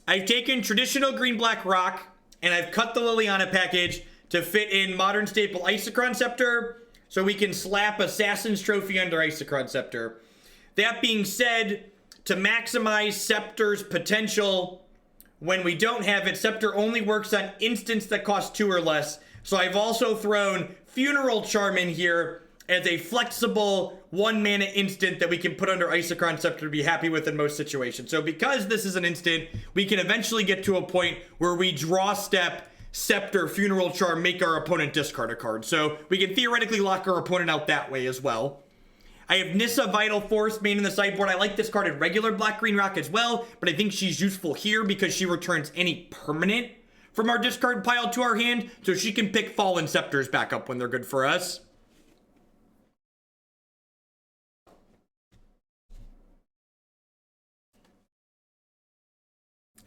I've taken traditional green-black rock, and I've cut the Liliana package to fit in modern staple Isochron Scepter, so we can slap Assassin's Trophy under Isochron Scepter. That being said, to maximize Scepter's potential, when we don't have it, Scepter only works on instants that cost 2 or less. So I've also thrown Funeral Charm in here as a flexible 1-mana instant that we can put under Isochron Scepter to be happy with in most situations. So because this is an instant, we can eventually get to a point where we draw step, Scepter, Funeral Charm, make our opponent discard a card. So we can theoretically lock our opponent out that way as well. I have Nissa, Vital Force, main in the sideboard. I like this card in regular black-green rock as well, but I think she's useful here because she returns any permanent from our discard pile to our hand, so she can pick Fallen Scepters back up when they're good for us.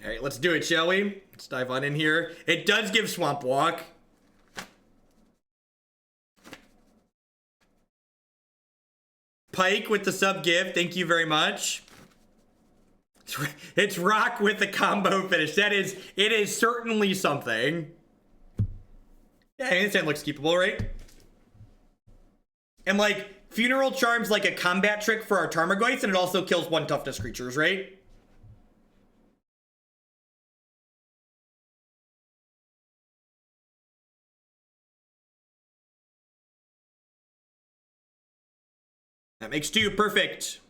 All right, let's do it, shall we? Let's dive on in here. It does give Swamp Walk. Pike with the sub gift. Thank you very much. It's rock with the combo finish. It is certainly something. Yeah, I understand. Looks keepable, right? And like, Funeral Charm's like a combat trick for our Tarmogoyfs, and it also kills 1 toughness creatures, right? That makes 2. Perfect.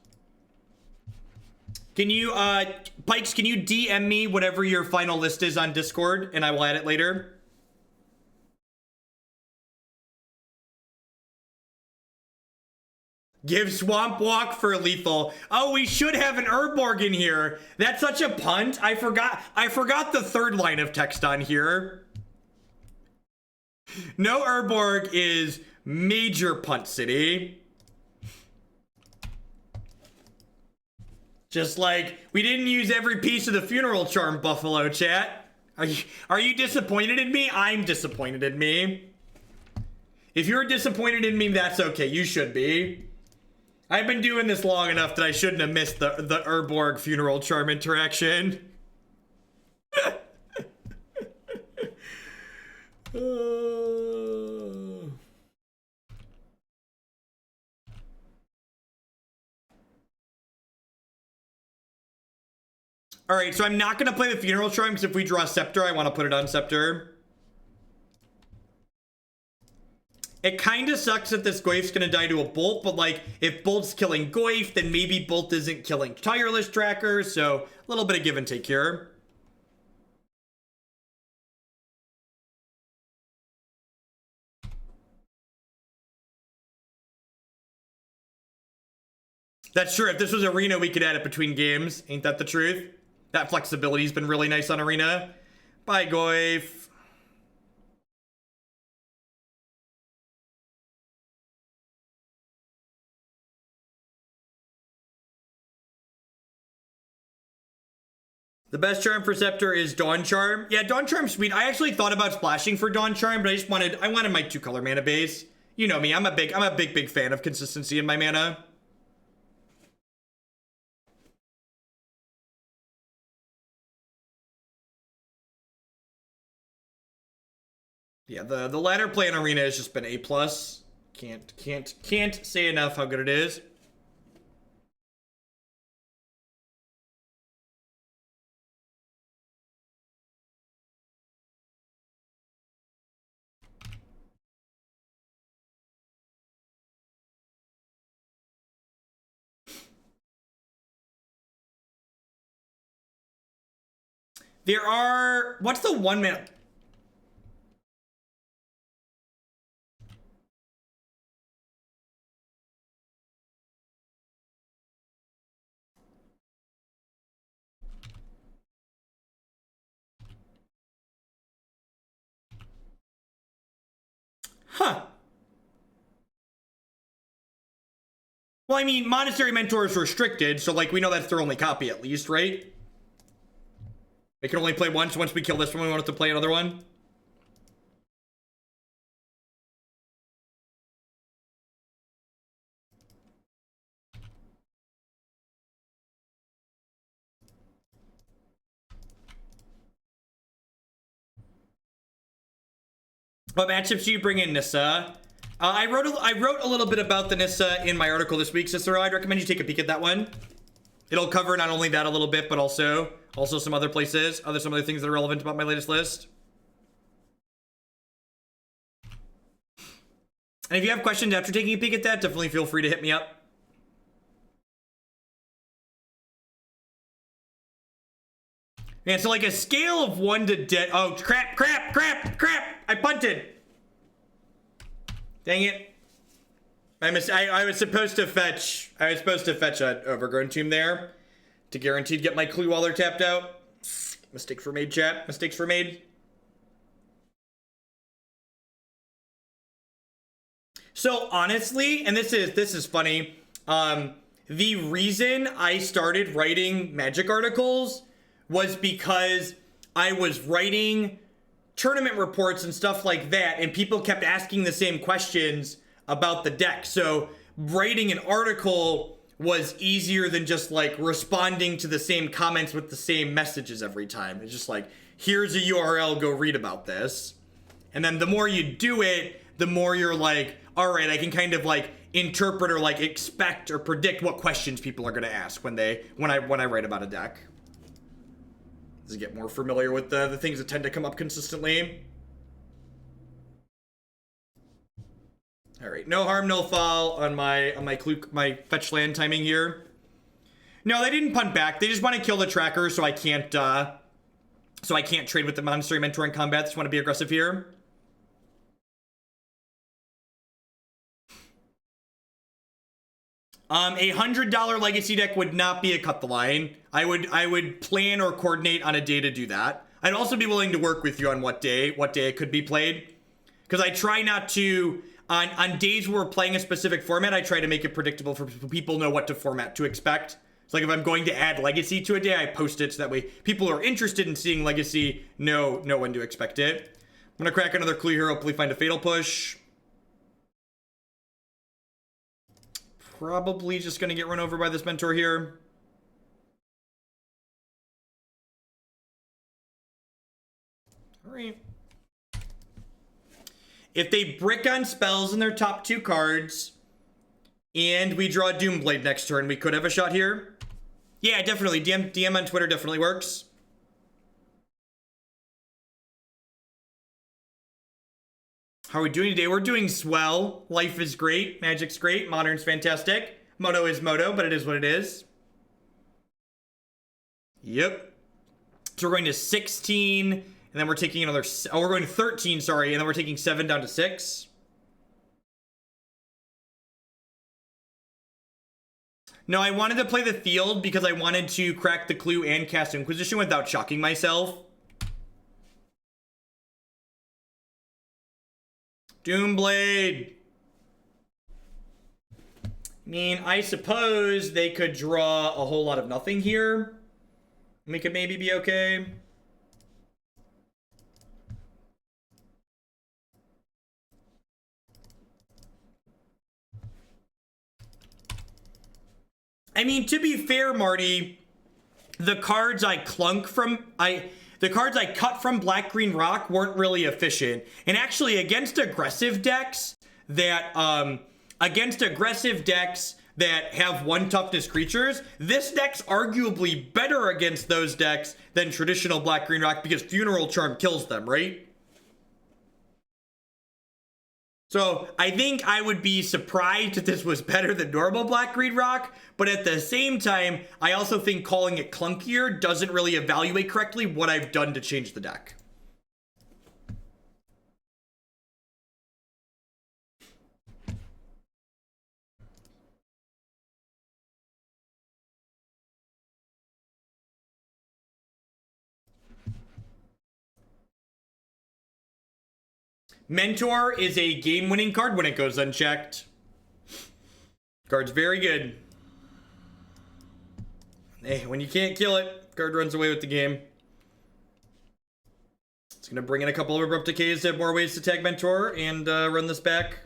Can you, Pikes, can you DM me whatever your final list is on Discord, and I will add it later? Give Swamp Walk for lethal. Oh, we should have an Urborg in here. That's such a punt. I forgot the 3rd line of text on here. No Urborg is major punt city. Just like, we didn't use every piece of the Funeral Charm, Buffalo chat. Are you disappointed in me? I'm disappointed in me. If you're disappointed in me, that's okay. You should be. I've been doing this long enough that I shouldn't have missed the Urborg Funeral Charm interaction. All right, so I'm not going to play the Funeral Charm because if we draw Scepter, I want to put it on Scepter. It kind of sucks that this Goyf's going to die to a Bolt, but like, if Bolt's killing Goyf, then maybe Bolt isn't killing Tireless Tracker, so a little bit of give and take here. That's true. If this was Arena, we could add it between games. Ain't that the truth? That flexibility's been really nice on Arena. Bye, Goyf. The best charm for Scepter is Dawn Charm. Yeah, Dawn Charm's sweet. I actually thought about splashing for Dawn Charm, but I wanted my 2-color mana base. You know me, I'm a big fan of consistency in my mana. Yeah, the ladder play in Arena has just been A+. Can't say enough how good it is. There are, what's the 1 mana? Huh. Well, I mean, Monastery Mentor is restricted, so like we know that's their only copy at least, right? They can only play once we kill this one, we want it to play another one. What matchups do you bring in, Nissa? I wrote a little bit about the Nissa in my article this week, Cicero. I'd recommend you take a peek at that one. It'll cover not only that a little bit, but also some other places, some other things that are relevant about my latest list. And if you have questions after taking a peek at that, definitely feel free to hit me up. Man, so like a scale of 1 to dead. Oh, crap. I punted. Dang it. I was supposed to fetch an Overgrown Tomb there to guaranteed get my clue while they're tapped out. Mistakes were made, chat. Mistakes were made. So honestly, and this is funny, the reason I started writing Magic articles was because I was writing tournament reports and stuff like that, and people kept asking the same questions about the deck. So writing an article was easier than just like responding to the same comments with the same messages every time. It's just like, here's a URL, go read about this. And then the more you do it, the more you're like, all right, I can kind of like interpret or like expect or predict what questions people are going to ask when I write about a deck. To get more familiar with the things that tend to come up consistently. All right, no harm, no foul on my fetch land timing here. No, they didn't punt back. They just want to kill the tracker, so I can't trade with the Monastery Mentor in combat. They just want to be aggressive here. A $100 legacy deck would not be a cut the line. I would plan or coordinate on a day to do that. I'd also be willing to work with you on what day it could be played. Because I try not to, on days where we're playing a specific format, I try to make it predictable for people know what format to expect. It's like if I'm going to add legacy to a day, I post it so that way people who are interested in seeing legacy know when to expect it. I'm gonna crack another clue here, hopefully find a fatal push. Probably just gonna get run over by this mentor here. All right. If they brick on spells in their top 2 cards, and we draw Doomblade next turn, we could have a shot here. Yeah, definitely. DM on Twitter definitely works. How are we doing today? We're doing swell. Life is great. Magic's great. Modern's fantastic. Moto is Moto, but it is what it is. Yep. So we're going to 16, and then we're taking another... Oh, we're going to 13, sorry, and then we're taking 7 down to 6. No, I wanted to play the field because I wanted to crack the clue and cast Inquisition without shocking myself. Doomblade. I mean, I suppose they could draw a whole lot of nothing here. We could maybe be okay. I mean, to be fair, Marty, the cards I cut from Black Green Rock weren't really efficient. And actually, against aggressive decks that have 1 toughness creatures, this deck's arguably better against those decks than traditional Black Green Rock because Funeral Charm kills them, right? So I think I would be surprised if this was better than normal Black Green Rock, but at the same time, I also think calling it clunkier doesn't really evaluate correctly what I've done to change the deck. Mentor is a game-winning card when it goes unchecked. Card's very good. Hey, when you can't kill it, card runs away with the game. It's gonna bring in a couple of Abrupt Decays to have more ways to tag Mentor and run this back.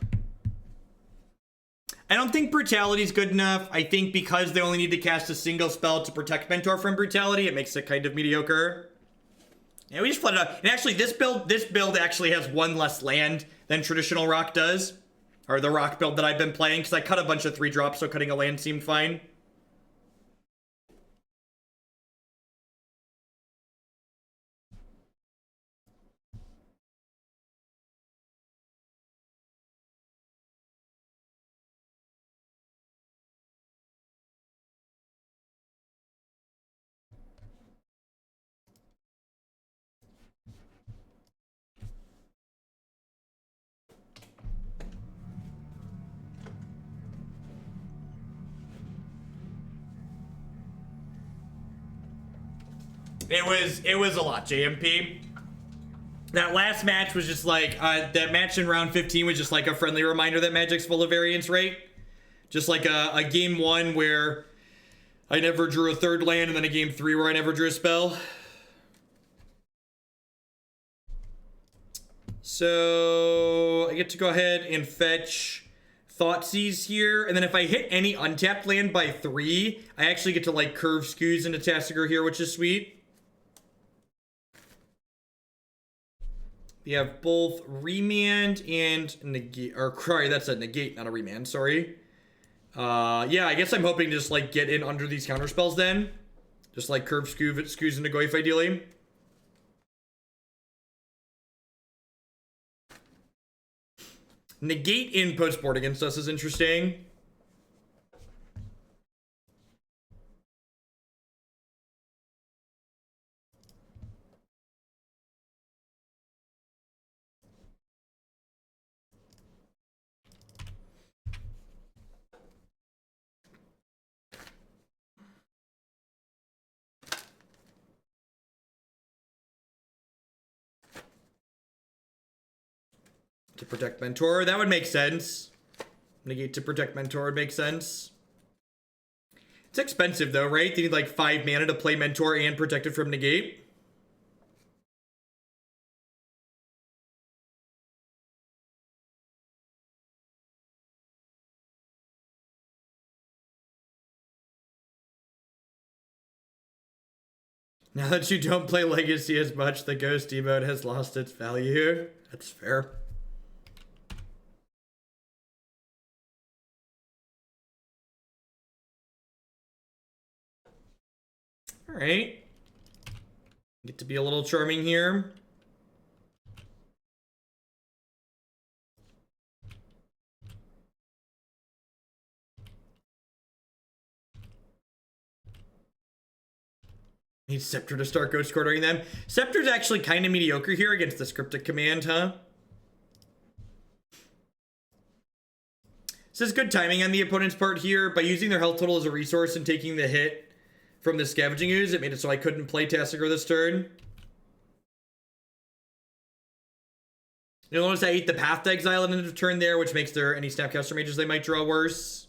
I don't think Brutality is good enough. I think because they only need to cast a single spell to protect Mentor from Brutality, it makes it kind of mediocre. Yeah, we just flooded out. And actually, this build actually has one less land than traditional rock does. Or the rock build that I've been playing, because I cut a bunch of 3-drops, so cutting a land seemed fine. It was a lot, JMP. That last match was just like, that match in round 15 was just like a friendly reminder that Magic's full of variance, right? Just like a game 1 where I never drew a 3rd land, and then a game 3 where I never drew a spell. So I get to go ahead and fetch Thoughtseize here, and then if I hit any untapped land by 3, I actually get to like curve Scooze into Tasigur here, which is sweet. We have both Remand and Negate, or sorry, that's a Negate, not a Remand, sorry. Yeah, I guess I'm hoping to just like get in under these counterspells then. Just like curve Scooze into Goyf ideally. Negate in post-board against us is interesting. To protect Mentor, that would make sense. Negate to protect Mentor would make sense. It's expensive though, right? They need like 5 mana to play Mentor and protect it from Negate. Now that you don't play Legacy as much, the Ghost emote has lost its value. That's fair. All right. Get to be a little charming here. Need Scepter to start ghost quartering them. Scepter's actually kind of mediocre here against the Cryptic Command, huh? This is good timing on the opponent's part here. By using their health total as a resource and taking the hit from the Scavenging Ooze, it made it so I couldn't play Tasigur this turn. You'll notice I ate the Path to Exile at the end of turn there, which makes their any Snapcaster Mages they might draw worse.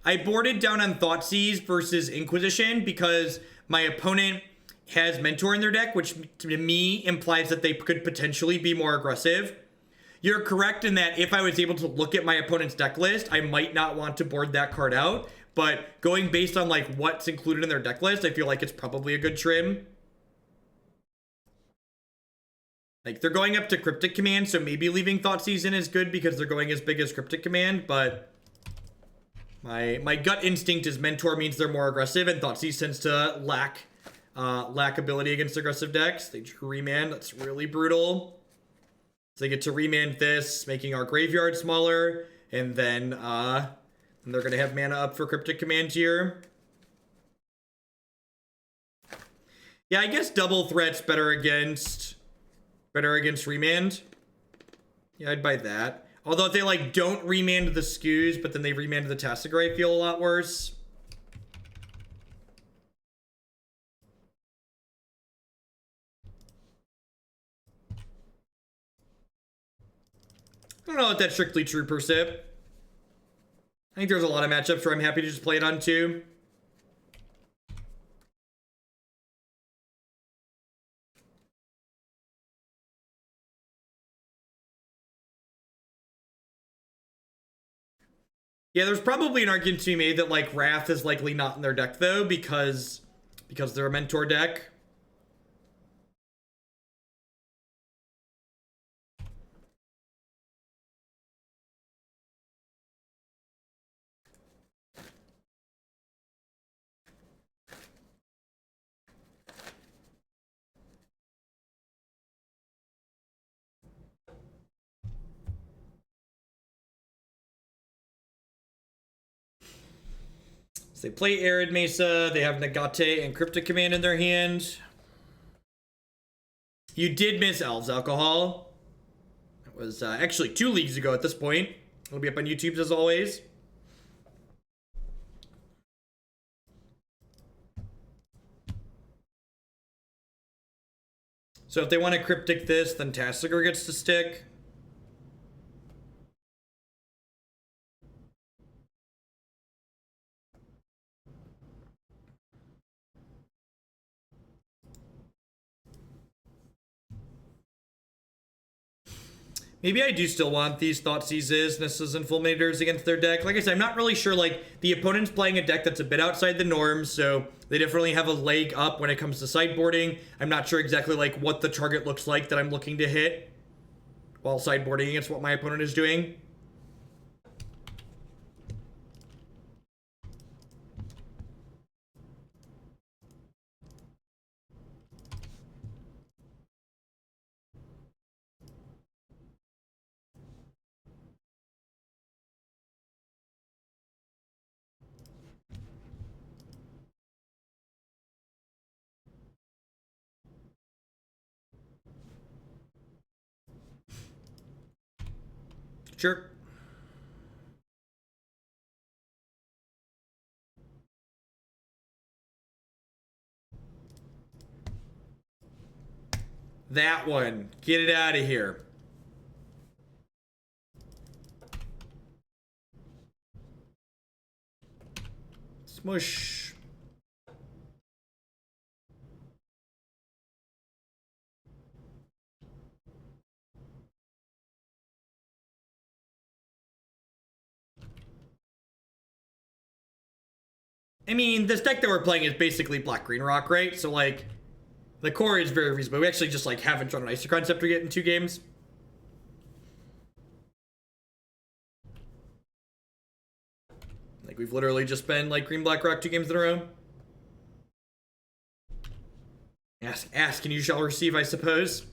I boarded down on Thoughtseize versus Inquisition because my opponent has Mentor in their deck, which to me implies that they could potentially be more aggressive. You're correct in that if I was able to look at my opponent's deck list, I might not want to board that card out. But going based on like what's included in their deck list, I feel like it's probably a good trim. Like they're going up to Cryptic Command, so maybe leaving Thoughtseize in is good because they're going as big as Cryptic Command, but my gut instinct is Mentor means they're more aggressive, and Thoughtseize tends to lack ability against aggressive decks. They drew Remand. That's really brutal. So they get to Remand this, making our graveyard smaller, and then they're gonna have mana up for Cryptic Command here. Yeah, I guess double threat's better against Remand. Yeah, I'd buy that. Although if they like don't remand the Scooze, but then they remand the Tasigur, I feel a lot worse. I don't know if that's strictly true per se. I think there's a lot of matchups where I'm happy to just play it on 2. Yeah, there's probably an argument to be made that like Wrath is likely not in their deck though, because they're a mentor deck. So they play Arid Mesa, they have Nagate and Cryptic Command in their hand. You did miss Elves Alcohol. It was actually 2 leagues ago at this point. It'll be up on YouTube as always. So if they want to Cryptic this, then Tasigur gets to stick. Maybe I do still want these Thoughtseizes, Nissas, and Fulminators against their deck. Like I said, I'm not really sure, like, the opponent's playing a deck that's a bit outside the norms, so they definitely have a leg up when it comes to sideboarding. I'm not sure exactly, like, what the target looks like that I'm looking to hit while sideboarding against what my opponent is doing. Sure. That one. Get it out of here. Smush. I mean, this deck that we're playing is basically black-green rock, right? So, like, the core is very reasonable. We actually just, like, haven't drawn an Isochron Scepter yet in 2 games. Like, we've literally just been, like, green-black rock 2 games in a row. Ask and you shall receive, I suppose.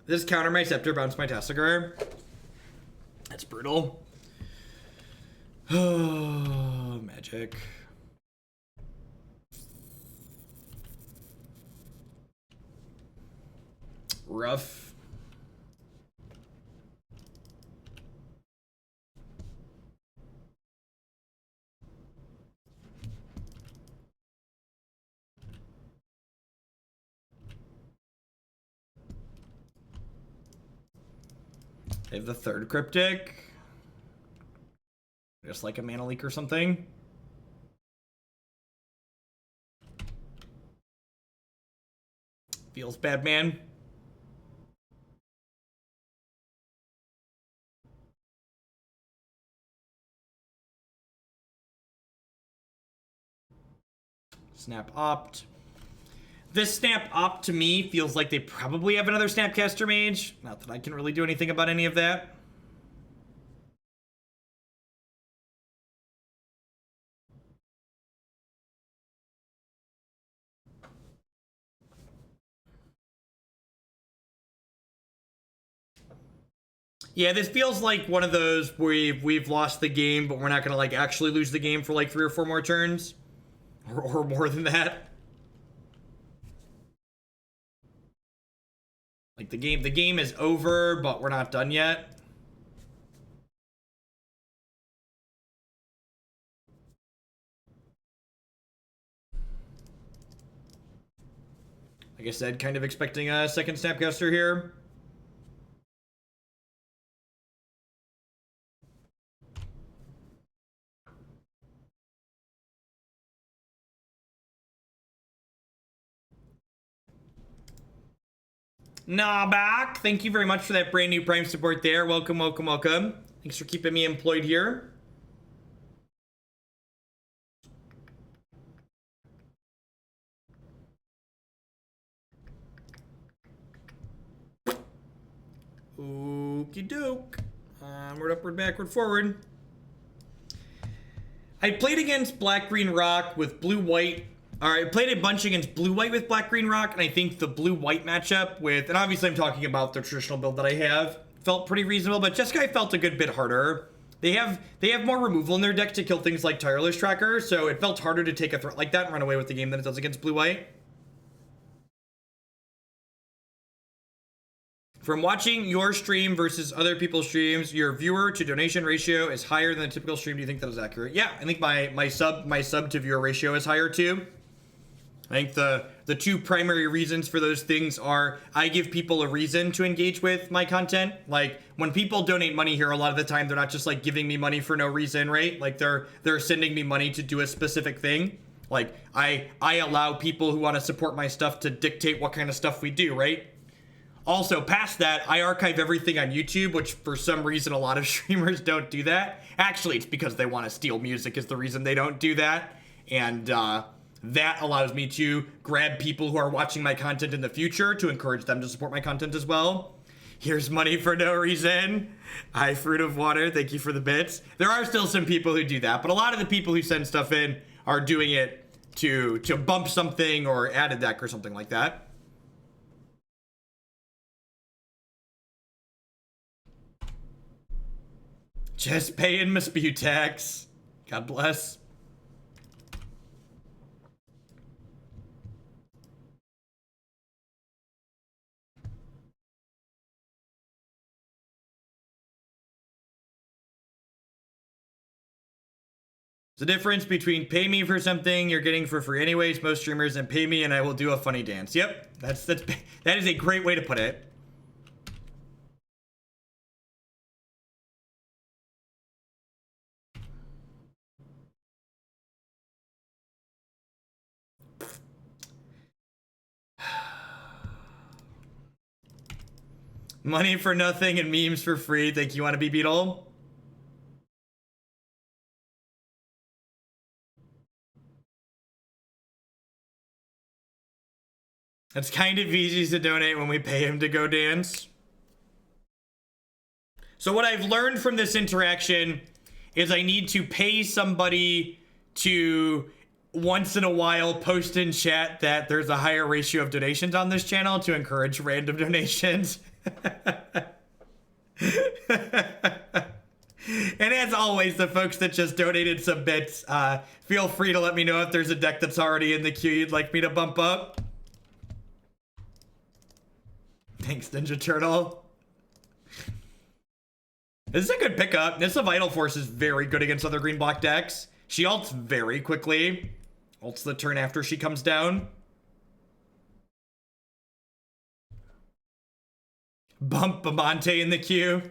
This counter my Scepter, bounce my Tasigur. That's brutal. Oh, magic. Rough. They have the 3rd Cryptic. Just like a Mana Leak or something. Feels bad, man. Snap Opt. This Snap Opt to me feels like they probably have another Snapcaster Mage. Not that I can really do anything about any of that. Yeah, this feels like one of those where we've lost the game, but we're not gonna like actually lose the game for like 3 or 4 more turns, or more than that. Like the game is over, but we're not done yet. Like like I said, kind of expecting a second Snapcaster here. Nah, back. Thank you very much for that brand new Prime support there. Welcome, welcome, welcome. Thanks for keeping me employed here. Okie doke. Onward, upward, backward, forward. I played against black-green rock with blue-white. I played a bunch against blue-white with black-green rock, and I think the blue-white matchup with, and obviously I'm talking about the traditional build that I have, felt pretty reasonable, but Jeskai felt a good bit harder. They have more removal in their deck to kill things like Tireless Tracker, so it felt harder to take a threat like that and run away with the game than it does against blue-white. From watching your stream versus other people's streams, your viewer to donation ratio is higher than a typical stream. Do you think that is accurate? Yeah, I think my sub to viewer ratio is higher too. I think the two primary reasons for those things are I give people a reason to engage with my content. Like when people donate money here, a lot of the time they're not just like giving me money for no reason, right? Like they're sending me money to do a specific thing. Like I allow people who want to support my stuff to dictate what kind of stuff we do, right? Also, past that, I archive everything on YouTube, which for some reason a lot of streamers don't do that. Actually, it's because they want to steal music is the reason they don't do that. And that allows me to grab people who are watching my content in the future to encourage them to support my content as well. Here's money for no reason. Hi, Fruit of Water, thank you for the bits. There are still some people who do that, but a lot of the people who send stuff in are doing it to bump something or add a deck or something like that. Just paying Mispew tax. God bless. The difference between pay me for something you're getting for free anyways, most streamers, and pay me and I will do a funny dance. Yep, that is a great way to put it. Money for nothing and memes for free. Thank you, Wanna Be Beetle. It's kind of easy to donate when we pay him to go dance. So what I've learned from this interaction is I need to pay somebody to once in a while post in chat that there's a higher ratio of donations on this channel to encourage random donations. And as always, the folks that just donated some bits, feel free to let me know if there's a deck that's already in the queue you'd like me to bump up. Thanks, Ninja Turtle. This is a good pickup. Nissa Vital Force is very good against other green block decks. She ults very quickly. Ults the turn after she comes down. Bump Amante in the queue.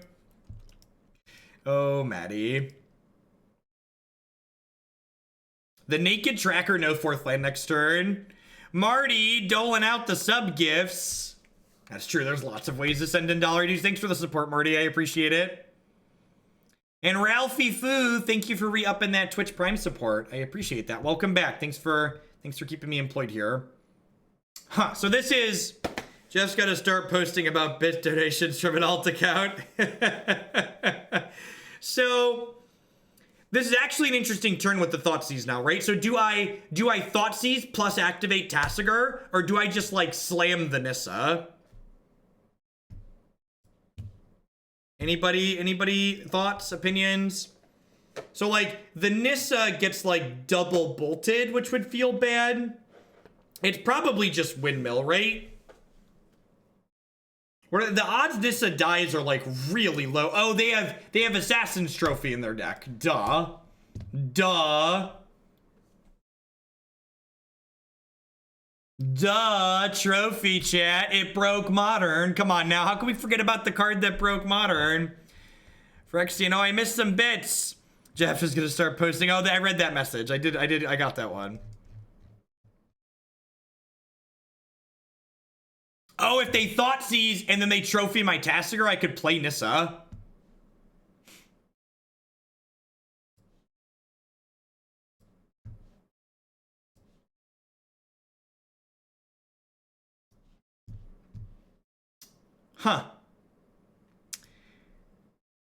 Oh, Maddie. The Naked Tracker, no fourth land next turn. Marty doling out the sub gifts. That's true. There's lots of ways to send in dollar dues. Thanks for the support, Marty. I appreciate it. And Ralphie Foo, thank you for re-upping that Twitch Prime support. I appreciate that. Welcome back. Thanks for keeping me employed here. Huh. So this is Jeff's got to start posting about bit donations from an alt account. So this is actually an interesting turn with the Thoughtseize now, right? So do I Thoughtseize plus activate Tasigur, or do I just like slam the Nissa? Anybody thoughts, opinions? So like the Nissa gets like double bolted, which would feel bad. It's probably just windmill, right? Where the odds Nissa dies are like really low. Oh, they have Assassin's Trophy in their deck. Duh. Duh, trophy chat. It broke Modern. Come on now. How can we forget about the card that broke Modern? Phyrexian, oh, I missed some bits. Jeff is gonna start posting. Oh, I read that message. I got that one. Oh, if they Thoughtseize and then they trophy my Tasigur, I could play Nissa. Huh.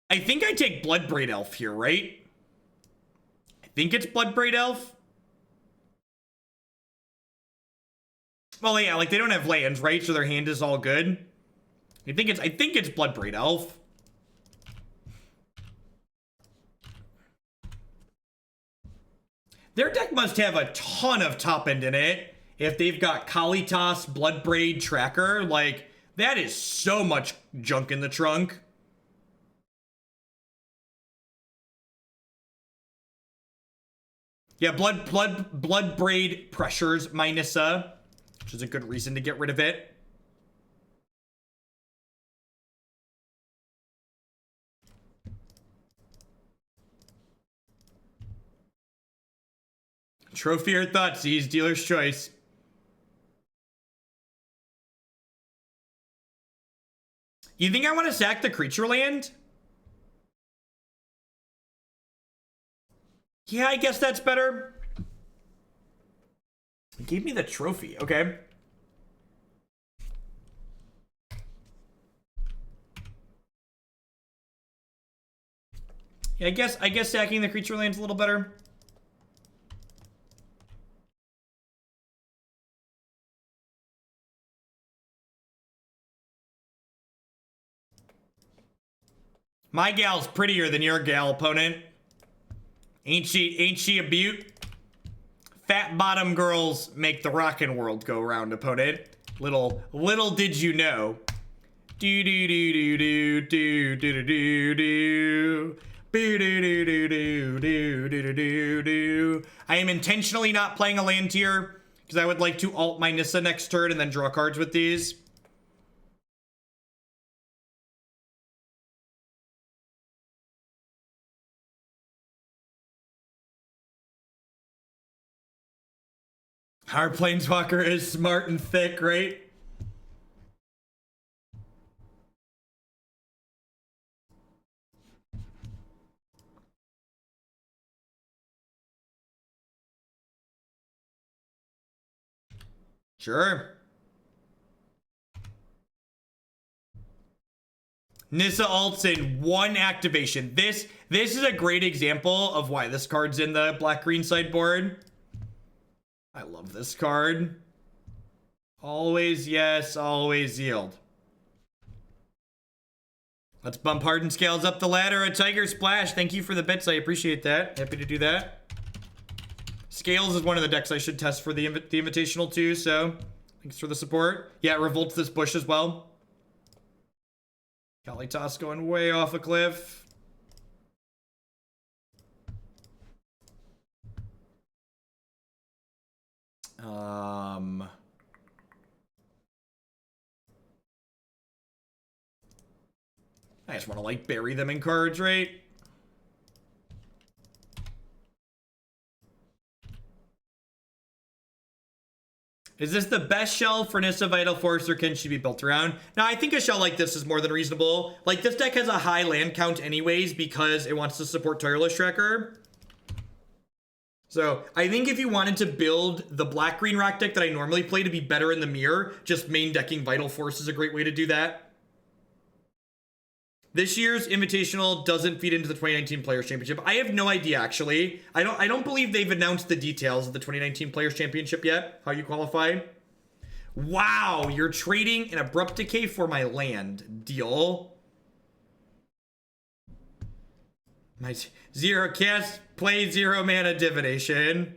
I think I take Bloodbraid Elf here, right? I think it's Bloodbraid Elf. Well, yeah, like they don't have lands, right? So their hand is all good. I think it's Bloodbraid Elf. Their deck must have a ton of top end in it. If they've got Kalitas, Bloodbraid, Tracker, like that is so much junk in the trunk. Yeah, Bloodbraid pressures my Nissa, which is a good reason to get rid of it. Trophy or Thoughtseize, dealer's choice. You think I want to sack the creature land? Yeah, I guess that's better. It gave me the trophy. Okay. Yeah, I guess sacking the creature land's a little better. My gal's prettier than your gal, opponent. Ain't she a beaut? Fat bottom girls make the rockin' world go round, opponent. Little did you know. Do do do do do do do do do do do do do do do do do. I am intentionally not playing a land tier because I would like to alt my Nissa next turn and then draw cards with these. Our Planeswalker is smart and thick, right? Sure. Nissa alts in one activation. This is a great example of why this card's in the black-green sideboard. I love this card. Always yes, always yield. Let's bump Hardened Scales up the ladder. A Tiger Splash. Thank you for the bits. I appreciate that. Happy to do that. Scales is one of the decks I should test for the Invitational too, so thanks for the support. Yeah, it revolts this bush as well. Kalitas going way off a cliff. I just want to like bury them in cards, right? Is this the best shell for Nissa Vital Force, or can she be built around? Now, I think a shell like this is more than reasonable. Like, this deck has a high land count anyways because it wants to support Tireless Tracker. So, I think if you wanted to build the black-green rock deck that I normally play to be better in the mirror, just main decking Vital Force is a great way to do that. This year's Invitational doesn't feed into the 2019 Players Championship. I have no idea, actually. I don't believe they've announced the details of the 2019 Players Championship yet, how you qualify. Wow, you're trading an Abrupt Decay for my land. Deal. My zero cast, play 0 mana divination.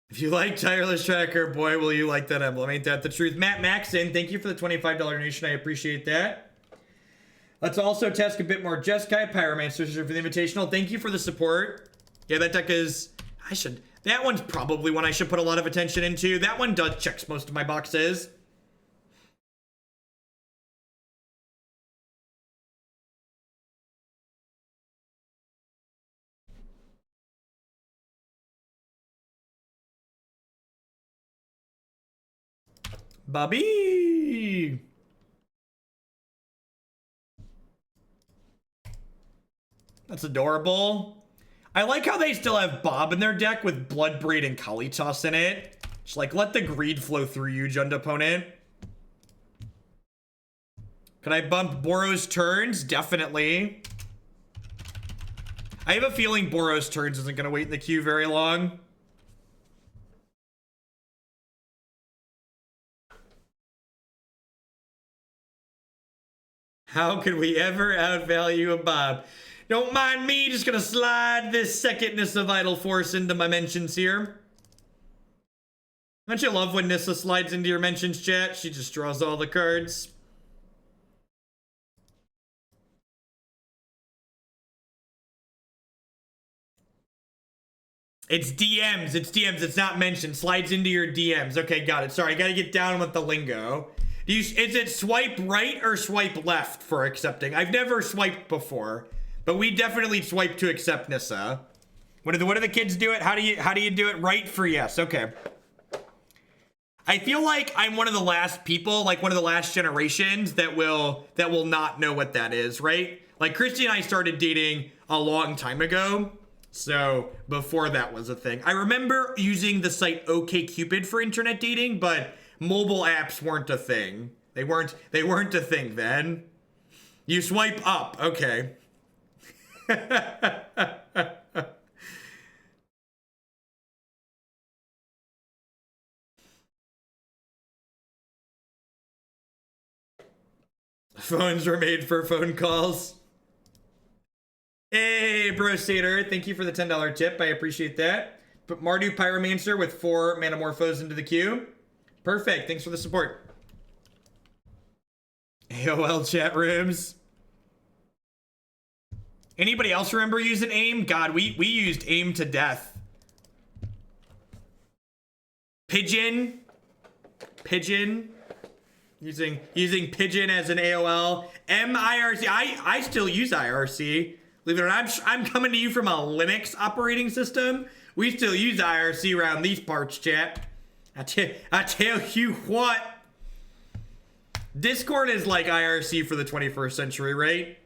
If you like Tireless Tracker, boy, will you like that emblem. Ain't that the truth? Matt Maxon, thank you for the $25 donation. I appreciate that. Let's also test a bit more Jeskai Pyromancers for the Invitational. Thank you for the support. Yeah, that deck is... That one's probably one I should put a lot of attention into. That one checks most of my boxes. Bobby! That's adorable. I like how they still have Bob in their deck with Bloodbraid and Kalitas in it. Just like, let the greed flow through you, Jund opponent. Can I bump Boros turns? Definitely. I have a feeling Boros turns isn't going to wait in the queue very long. How could we ever outvalue a Bob? Don't mind me, just gonna slide this second Nissa Vital Force into my mentions here. Don't you love when Nissa slides into your mentions, chat? She just draws all the cards. It's DMs, it's not mentioned. Slides into your DMs. Okay, got it. Sorry, I gotta get down with the lingo. Is it swipe right or swipe left for accepting? I've never swiped before. But we definitely swipe to accept Nissa. What do the kids do it? How do you do it? Right for yes. Okay. I feel like I'm one of the last people, like one of the last generations that will not know what that is, right? Like Christy and I started dating a long time ago. So before that was a thing. I remember using the site OkCupid for internet dating, but mobile apps weren't a thing. They weren't a thing then. You swipe up. Okay. Phones were made for phone calls. Hey, Brosator, thank you for the $10 tip. I appreciate that. Put Mardu Pyromancer with 4 Manamorphos into the queue. Perfect. Thanks for the support. AOL chat rooms. Anybody else remember using AIM? God, we used AIM to death. Pigeon. Using Pigeon as an AOL. IRC. I still use IRC. Believe it or not, I'm coming to you from a Linux operating system. We still use IRC around these parts, chat. I tell you what. Discord is like IRC for the 21st century, right?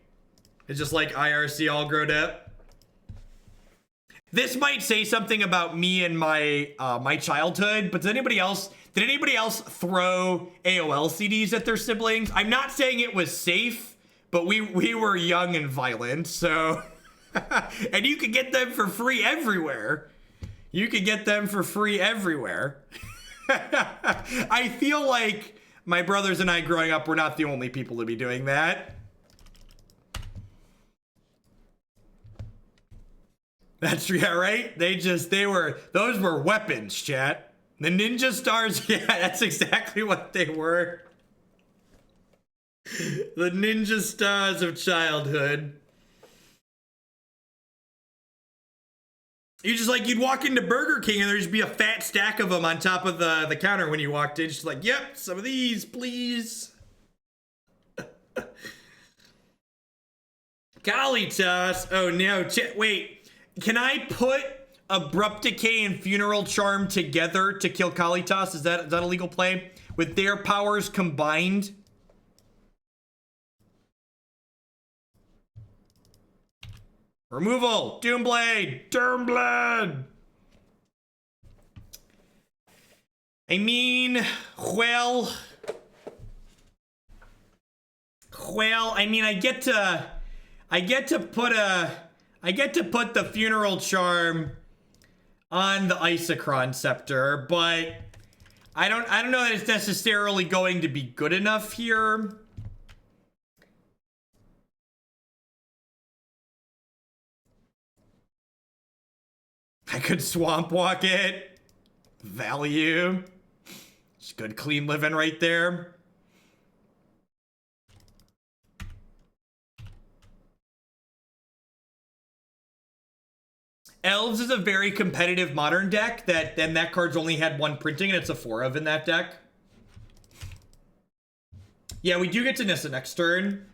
It's just like IRC all grown up. This might say something about me and my my childhood, but did anybody else throw AOL CDs at their siblings? I'm not saying it was safe, but we were young and violent, so and you could get them for free everywhere. You could get them for free everywhere. I feel like my brothers and I growing up were not the only people to be doing that. That's, yeah, right? Those were weapons, chat. The ninja stars, yeah, that's exactly what they were. The ninja stars of childhood. You just like, you'd walk into Burger King and there'd just be a fat stack of them on top of the counter when you walked in. Just like, yep, some of these, please. Golly toss. Oh no, wait. Can I put Abrupt Decay and Funeral Charm together to kill Kalitas? Is that a legal play? With their powers combined? Removal! Doomblade! Doomblade! I mean, well, I mean, I get to put the Funeral Charm on the Isochron Scepter, but I don't know that it's necessarily going to be good enough here. I could Swamp Walk it. Value. It's good clean living right there. Elves is a very competitive modern deck that card's only had one printing, and it's a 4 of in that deck. Yeah, we do get to Nissa next turn.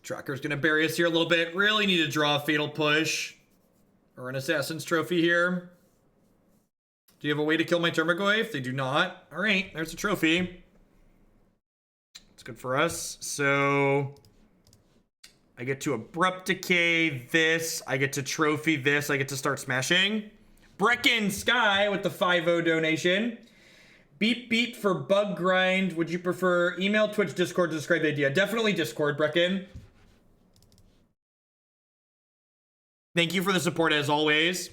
Tracker's gonna bury us here a little bit. Really need to draw a Fatal Push or an Assassin's Trophy here. Do you have a way to kill my Tarmogoyf? They do not. All right, there's a trophy. It's good for us. So I get to Abrupt Decay this. I get to Trophy this. I get to start smashing. Brecken Sky with the 5-0 donation. Beep beep for bug grind. Would you prefer email, Twitch, Discord to describe the idea? Definitely Discord, Brecken. Thank you for the support as always.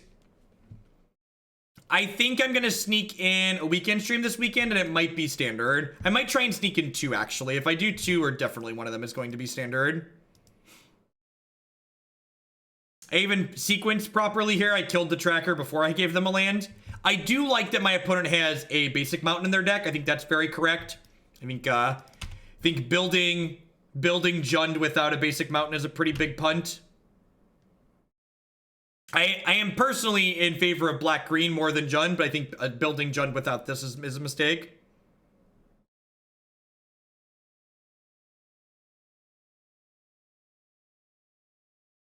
I think I'm going to sneak in a weekend stream this weekend, and it might be standard. I might try and sneak in 2, actually. If I do 2, or definitely one of them is going to be standard. I even sequenced properly here. I killed the tracker before I gave them a land. I do like that my opponent has a basic mountain in their deck. I think that's very correct. I think building Jund without a basic mountain is a pretty big punt. I am personally in favor of black-green more than Jund, but I think building Jund without this is a mistake.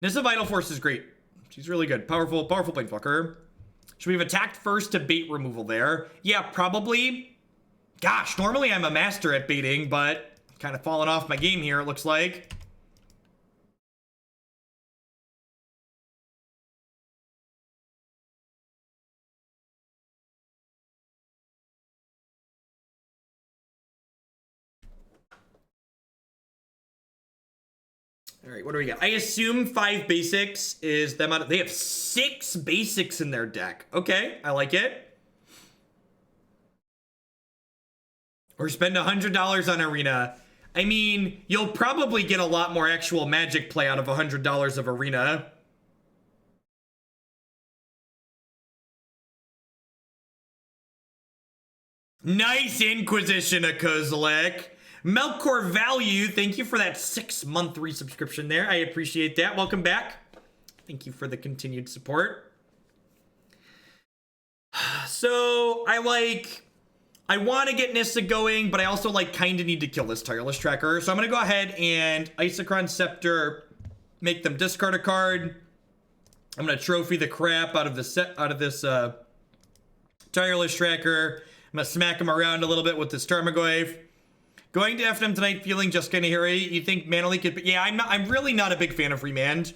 Nissa Vital Force is great. She's really good. Powerful Planeswalker. Should we have attacked first to bait removal there? Yeah, probably. Gosh, normally I'm a master at baiting, but kind of falling off my game here, it looks like. All right, what do we got? I assume 5 basics is them out of... They have 6 basics in their deck. Okay, I like it. Or spend $100 on Arena. I mean, you'll probably get a lot more actual Magic play out of $100 of Arena. Nice Inquisition of Kozilek. Melkor Value, thank you for that 6-month resubscription there. I appreciate that. Welcome back. Thank you for the continued support. So, I want to get Nissa going, but I also kind of need to kill this Tireless Tracker. So I'm going to go ahead and Isochron Scepter, make them discard a card. I'm going to trophy the crap out of this Tireless Tracker. I'm going to smack him around a little bit with this Tarmogoyf. Going to FNM tonight, feeling Jeskai Nahiri. You think Mana Leak could... Yeah, I'm really not a big fan of Remand.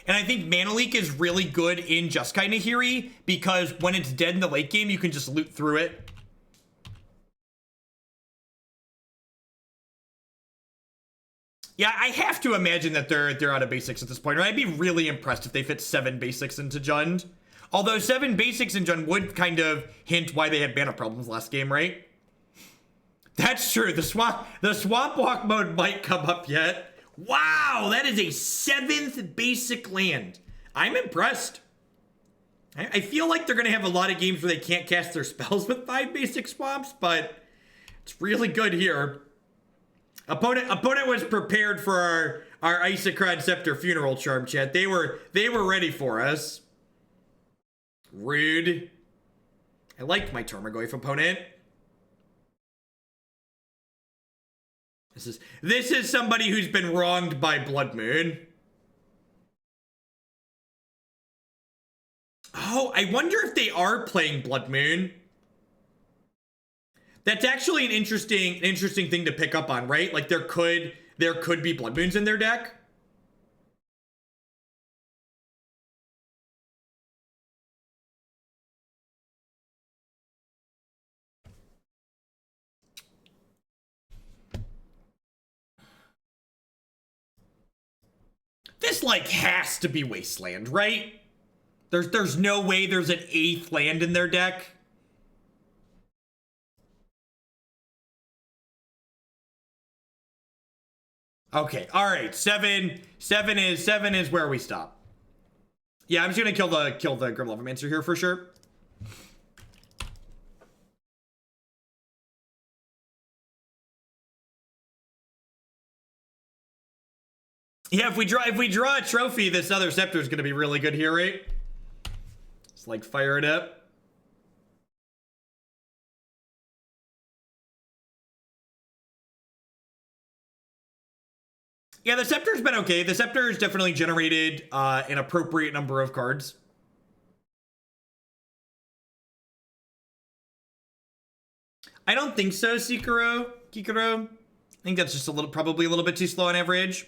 And I think Mana Leak is really good in Jeskai Nahiri because when it's dead in the late game, you can just loot through it. Yeah, I have to imagine that they're out of basics at this point. Or I'd be really impressed if they fit 7 basics into Jund. Although 7 basics in Jund would kind of hint why they had mana problems last game, right? That's true. The swamp walk mode might come up yet. Wow, that is a 7th basic land. I'm impressed. I feel like they're going to have a lot of games where they can't cast their spells with 5 basic swamps, but it's really good here. Opponent was prepared for our Isochron Scepter funeral charm, chat. They were ready for us. Rude. I like my Tarmogoyf opponent. This is somebody who's been wronged by Blood Moon. Oh, I wonder if they are playing Blood Moon. That's actually an interesting thing to pick up on, right? Like there could be Blood Moons in their deck. This has to be Wasteland, right? There's no way there's an 8th land in their deck. Okay, all right. Seven is where we stop. Yeah, I'm just gonna kill the Grimlevomancer here for sure. Yeah, if we draw a trophy, this other scepter is gonna be really good here, right? Just like fire it up. Yeah, the Scepter's been okay. The Scepter has definitely generated an appropriate number of cards. I don't think so, Kikuro. I think that's just probably a little bit too slow on average.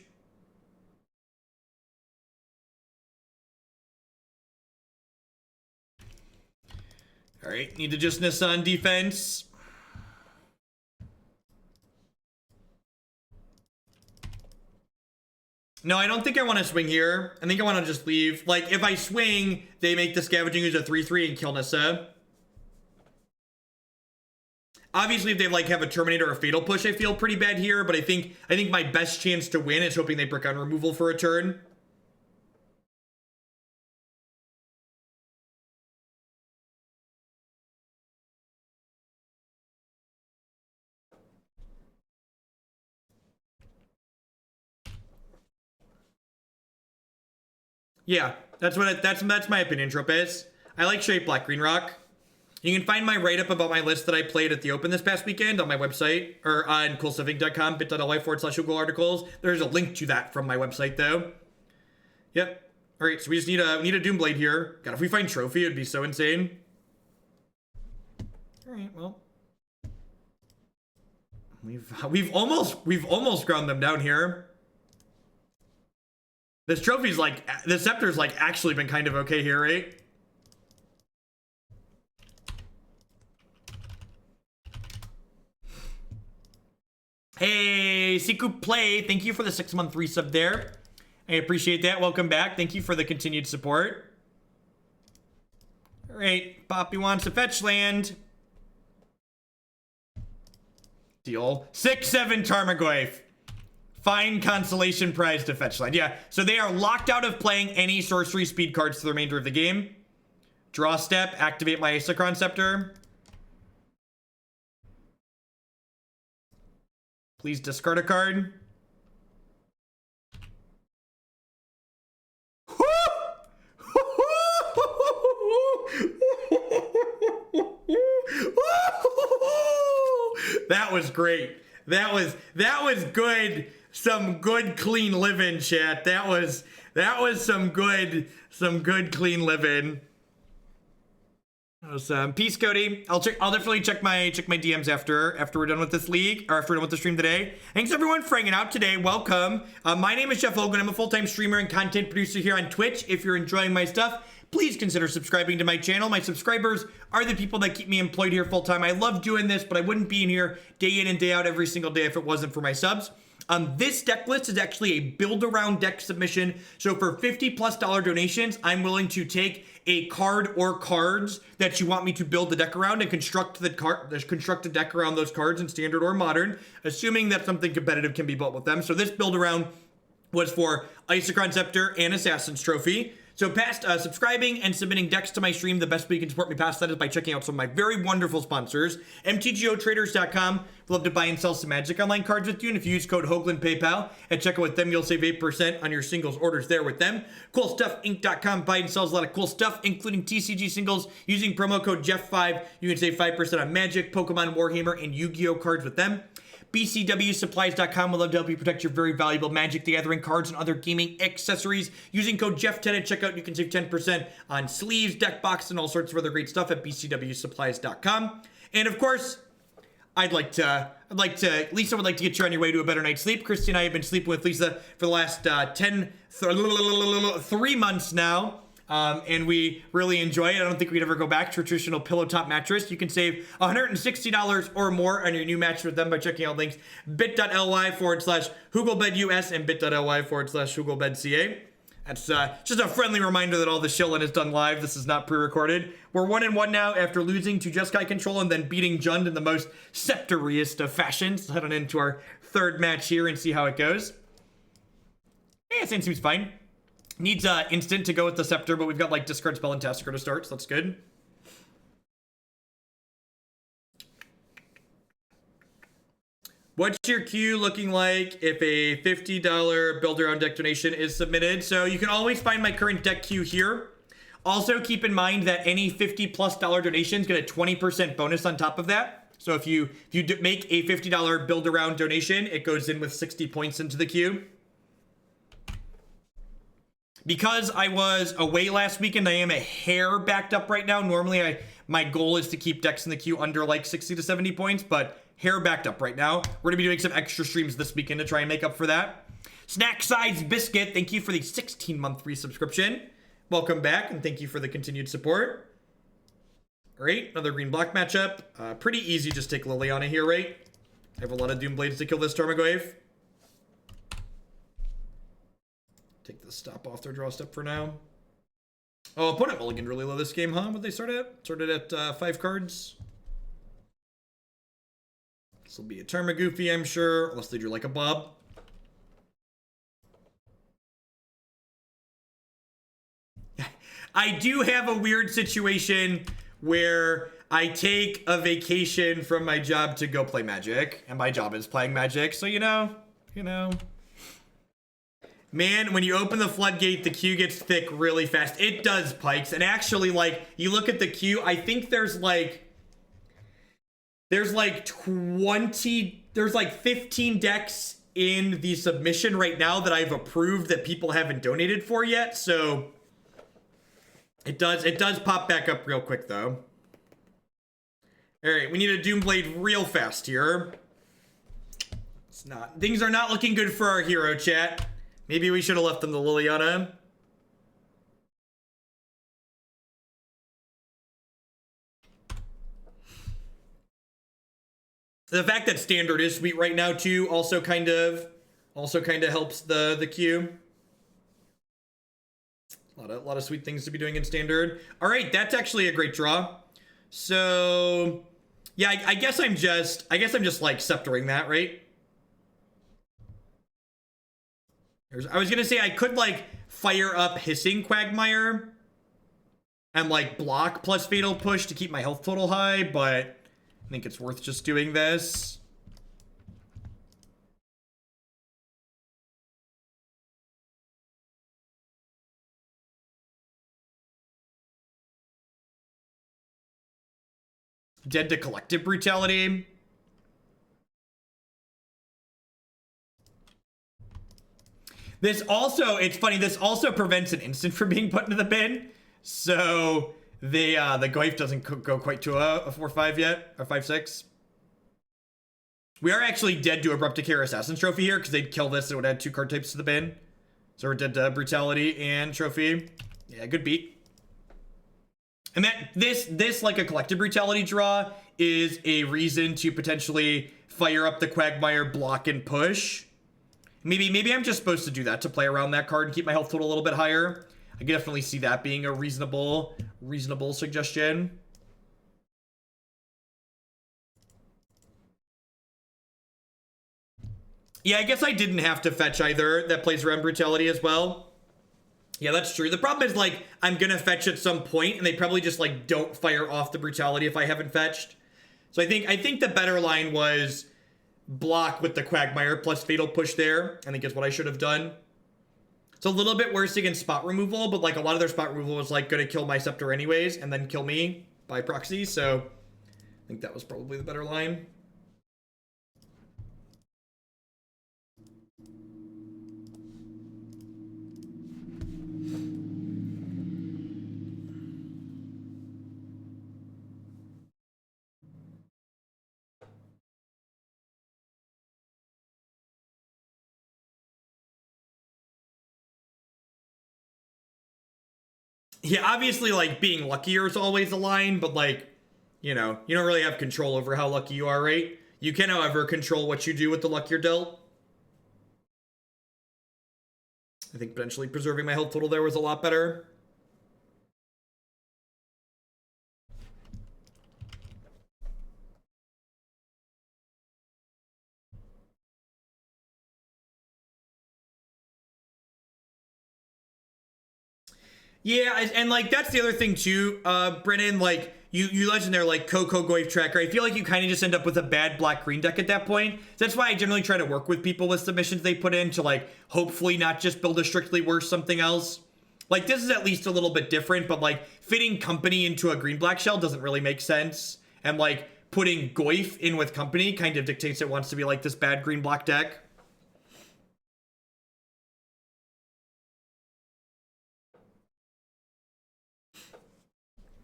All right, need to just Nissa on defense. No, I don't think I want to swing here. I think I want to just leave. Like, if I swing, they make the Scavenging Ooze a 3/3 and kill Nissa. Obviously, if they like have a Terminator or a Fatal Push, I feel pretty bad here. But I think my best chance to win is hoping they brick on removal for a turn. Yeah, that's my opinion, Tropez. I like Shape Black Green Rock. You can find my write-up about my list that I played at the Open this past weekend on my website, or on coolstuffing.com, bit.ly/Google articles. There's a link to that from my website, though. Yep. All right, so we just need a Doomblade here. God, if we find Trophy, it'd be so insane. All right, well, we've almost ground them down here. This trophy's like, the Scepter's like actually been kind of okay here, right? Hey, Siku Play, thank you for the 6-month resub there. I appreciate that. Welcome back. Thank you for the continued support. All right, Poppy wants to fetch land. Deal. 6/7 Tarmogoyf. Fine consolation prize to fetch land. Yeah, so they are locked out of playing any sorcery speed cards for the remainder of the game. Draw step, activate my Isochron Scepter. Please discard a card. That was great. That was good. Some good clean living, chat. That was some good clean living. Awesome. Peace, Cody. I'll definitely check my DMs after we're done with this league, or after we're done with the stream today. Thanks everyone for hanging out today. Welcome. My name is Jeff Hogan. I'm a full-time streamer and content producer here on Twitch. If you're enjoying my stuff, please consider subscribing to my channel. My subscribers are the people that keep me employed here full-time. I love doing this, but I wouldn't be in here day in and day out every single day if it wasn't for my subs. This deck list is actually a build-around deck submission. So for $50+ donations, I'm willing to take a card or cards that you want me to build the deck around and construct a deck around those cards in standard or modern, assuming that something competitive can be built with them. So this build-around was for Isochron Scepter and Assassin's Trophy. So past subscribing and submitting decks to my stream, the best way you can support me past that is by checking out some of my very wonderful sponsors. MTGOtraders.com. We'd love to buy and sell some Magic Online cards with you. And if you use code Hoagland PayPal and check out with them, you'll save 8% on your singles orders there with them. CoolStuffInc.com. Buy and sells a lot of cool stuff, including TCG singles. Using promo code Jeff5, you can save 5% on Magic, Pokemon, Warhammer, and Yu-Gi-Oh cards with them. BCWSupplies.com will love to help you protect your very valuable Magic the Gathering cards and other gaming accessories. Using code Jeff10 at checkout, you can save 10% on sleeves, deck box, and all sorts of other great stuff at BCWSupplies.com. And of course, Lisa would like to get you on your way to a better night's sleep. Christy and I have been sleeping with Lisa for the last 3 months now. And we really enjoy it. I don't think we'd ever go back to a traditional pillow top mattress. You can save $160 or more on your new mattress with them by checking out links bit.ly/HugelBedUS and bit.ly/HugelBedCA. That's just a friendly reminder that all the shilling is done live. This is not pre-recorded. We're 1-1 now after losing to Jeskai Control and then beating Jund in the most scepteriest of fashions. Let's head on into our third match here and see how it goes. Yeah, Sand seems fine. Needs instant to go with the Scepter, but we've got like discard spell and Tasigur to start, so that's good. What's your queue looking like if a $50 build around deck donation is submitted? So you can always find my current deck queue here. Also keep in mind that any $50+ donations get a 20% bonus on top of that. So if you make a $50 build around donation, it goes in with 60 points into the queue. Because I was away last weekend, I am a hair backed up right now. Normally, my goal is to keep decks in the queue under like 60 to 70 points, but hair backed up right now. We're going to be doing some extra streams this weekend to try and make up for that. Snack Size Biscuit, thank you for the 16-month free subscription. Welcome back, and thank you for the continued support. All right, another green-black matchup. Pretty easy, just take Liliana here, right? I have a lot of Doomblades to kill this Tarmogoyf. Take the stop off their draw step for now. Oh, opponent mulliganed really low this game, huh? What'd they start at? Started at 5 cards. This will be a Tarmogoyf, I'm sure, unless they drew like a Bob. I do have a weird situation where I take a vacation from my job to go play Magic, and my job is playing Magic, so you know. Man, when you open the floodgate, the queue gets thick really fast. It does, Pikes. And actually, like, you look at the queue, I think there's like 15 decks in the submission right now that I've approved that people haven't donated for yet. So it does pop back up real quick though. All right, we need a Doomblade real fast here. Things are not looking good for our hero, chat. Maybe we should have left them the Liliana. The fact that standard is sweet right now too also kind of helps the queue. A lot of sweet things to be doing in standard. All right, that's actually a great draw. So yeah, I guess I'm just like sceptering that, right? I was gonna say I could like fire up Hissing Quagmire and like block plus Fatal Push to keep my health total high, but I think it's worth just doing this. Dead to Collective Brutality. This also, it's funny, this also prevents an instant from being put into the bin. So the Goyf doesn't go quite to a 4-5 yet, or 5-6. We are actually dead to Abrupt Decay or Assassin's Trophy here, because they'd kill this and it would add 2 card types to the bin. So we're dead to Brutality and Trophy. Yeah, good beat. And that this like a Collective Brutality draw is a reason to potentially fire up the Quagmire, block, and push. Maybe I'm just supposed to do that to play around that card and keep my health total a little bit higher. I can definitely see that being a reasonable suggestion. Yeah, I guess I didn't have to fetch either. That plays around Brutality as well. Yeah, that's true. The problem is, like, I'm gonna fetch at some point, and they probably just, like, don't fire off the Brutality if I haven't fetched. So I think the better line was block with the Quagmire plus Fatal Push there. I think is what I should have done. It's a little bit worse against spot removal, but like a lot of their spot removal was like going to kill my Scepter anyways and then kill me by proxy. So I think that was probably the better line. Yeah, obviously, like, being luckier is always a line, but, like, you know, you don't really have control over how lucky you are, right? You can, however, control what you do with the luck you're dealt. I think potentially preserving my health total there was a lot better. Yeah, and like that's the other thing too, Brennan. Like you mentioned there, like Tarmogoyf tracker. I feel like you kind of just end up with a bad black-green deck at that point. That's why I generally try to work with people with submissions they put in to like hopefully not just build a strictly worse something else. Like this is at least a little bit different, but like fitting company into a green-black shell doesn't really make sense. And like putting Goyf in with company kind of dictates it wants to be like this bad green-black deck.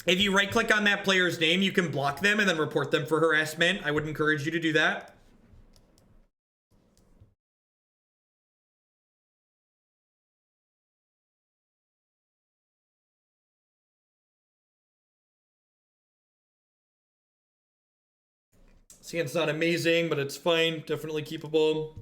If you right-click on that player's name, you can block them and then report them for harassment. I would encourage you to do that. See, it's not amazing, but it's fine. Definitely keepable.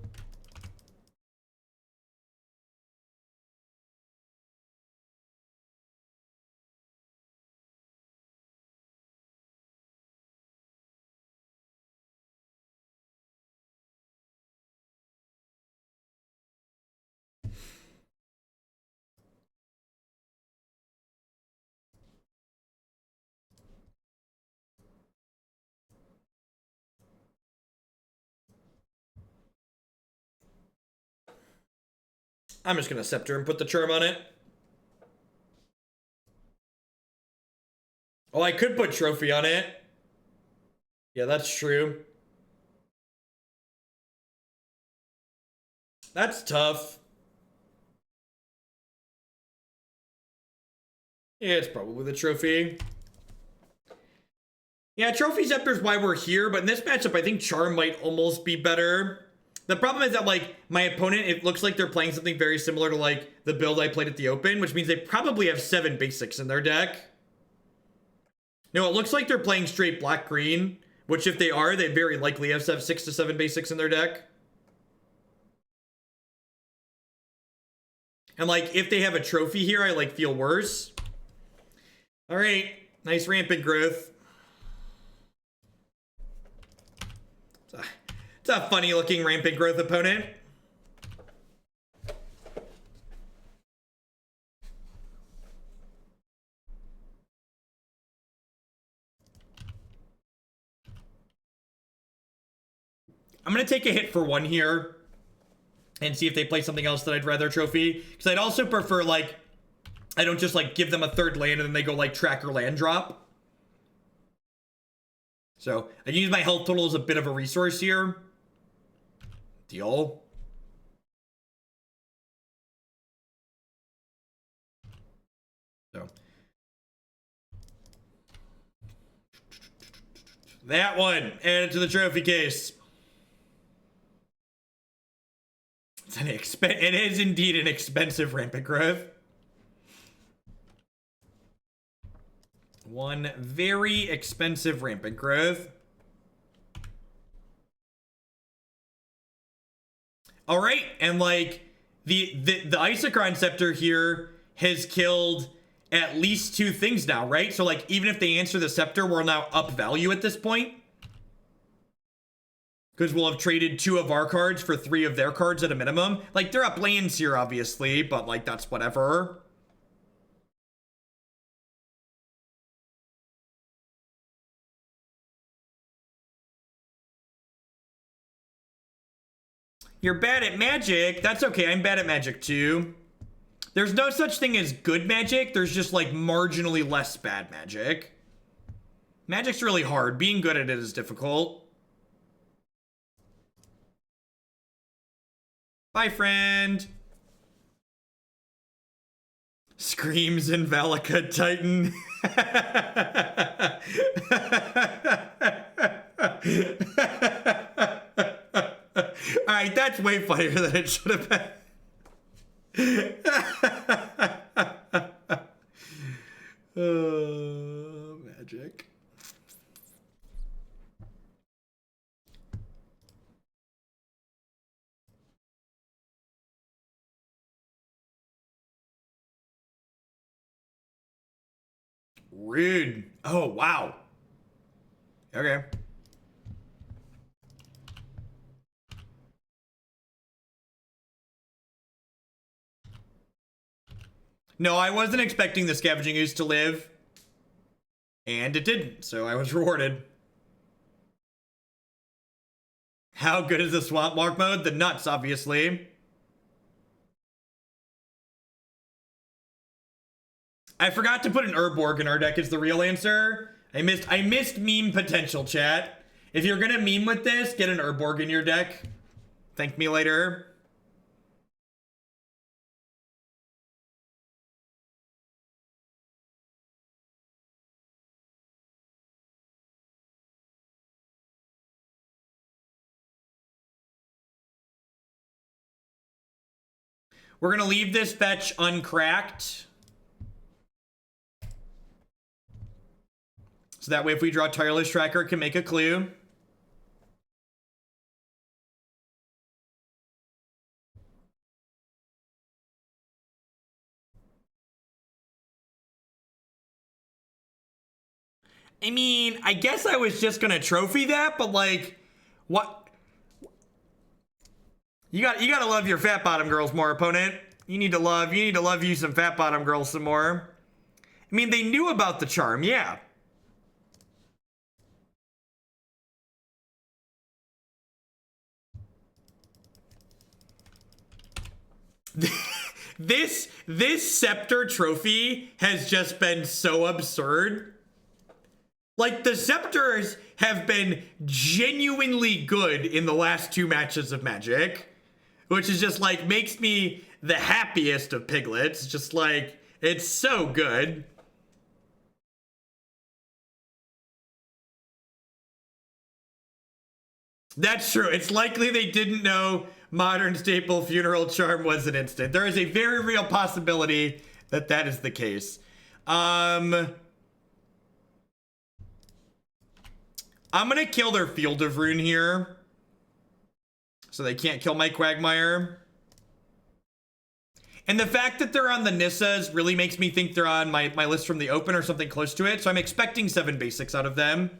I'm just going to Scepter and put the Charm on it. Oh, I could put Trophy on it. Yeah, that's true. That's tough. Yeah, it's probably the Trophy. Yeah, Trophy Scepter's why we're here, but in this matchup, I think Charm might almost be better. The problem is that, like, my opponent, it looks like they're playing something very similar to, like, the build I played at the Open, which means they probably have 7 basics in their deck. No, it looks like they're playing straight black-green, which if they are, they very likely have 6 to 7 basics in their deck. And, like, if they have a Trophy here, I, like, feel worse. All right, nice Rampant Growth. It's a funny-looking Rampant Growth opponent. I'm going to take a hit for 1 here and see if they play something else that I'd rather Trophy. Because I'd also prefer, like, I don't just, like, give them a 3rd land and then they go, like, Tracker land drop. So I can use my health total as a bit of a resource here. Deal. So that one, add it to the trophy case. It's an it is indeed an expensive Rampant Growth. One very expensive Rampant Growth. All right, and like the Isochron Scepter here has killed at least 2 things now, right? So like even if they answer the Scepter, we're now up value at this point. Because we'll have traded 2 of our cards for 3 of their cards at a minimum. Like they're up lands here, obviously, but like that's whatever. You're bad at Magic. That's okay. I'm bad at Magic too. There's no such thing as good Magic. There's just like marginally less bad Magic. Magic's really hard. Being good at it is difficult. Bye, friend. Screams in Valakut Titan. Alright, that's way funnier than it should have been. Magic. Rude. Oh, wow. Okay. No, I wasn't expecting the Scavenging Ooze to live. And it didn't, so I was rewarded. How good is the Swamp Walk mode? The nuts, obviously. I forgot to put an Urborg in our deck is the real answer. I missed meme potential, chat. If you're gonna meme with this, get an Urborg in your deck. Thank me later. We're gonna leave this fetch uncracked. So that way if we draw Tireless Tracker, it can make a clue. I mean, I guess I was just gonna trophy that, but like, what? You gotta love your fat bottom girls more, opponent. You need to love you some fat bottom girls some more. I mean, they knew about the charm, yeah. This Scepter trophy has just been so absurd. Like, the Scepters have been genuinely good in the last 2 matches of Magic, which is just like makes me the happiest of piglets. Just like, it's so good. That's true. It's likely they didn't know Modern Staple Funeral Charm was an instant. There is a very real possibility that that is the case. I'm gonna kill their Field of Rune here, so they can't kill my Quagmire. And the fact that they're on the Nissas really makes me think they're on my list from the open or something close to it, so I'm expecting 7 basics out of them.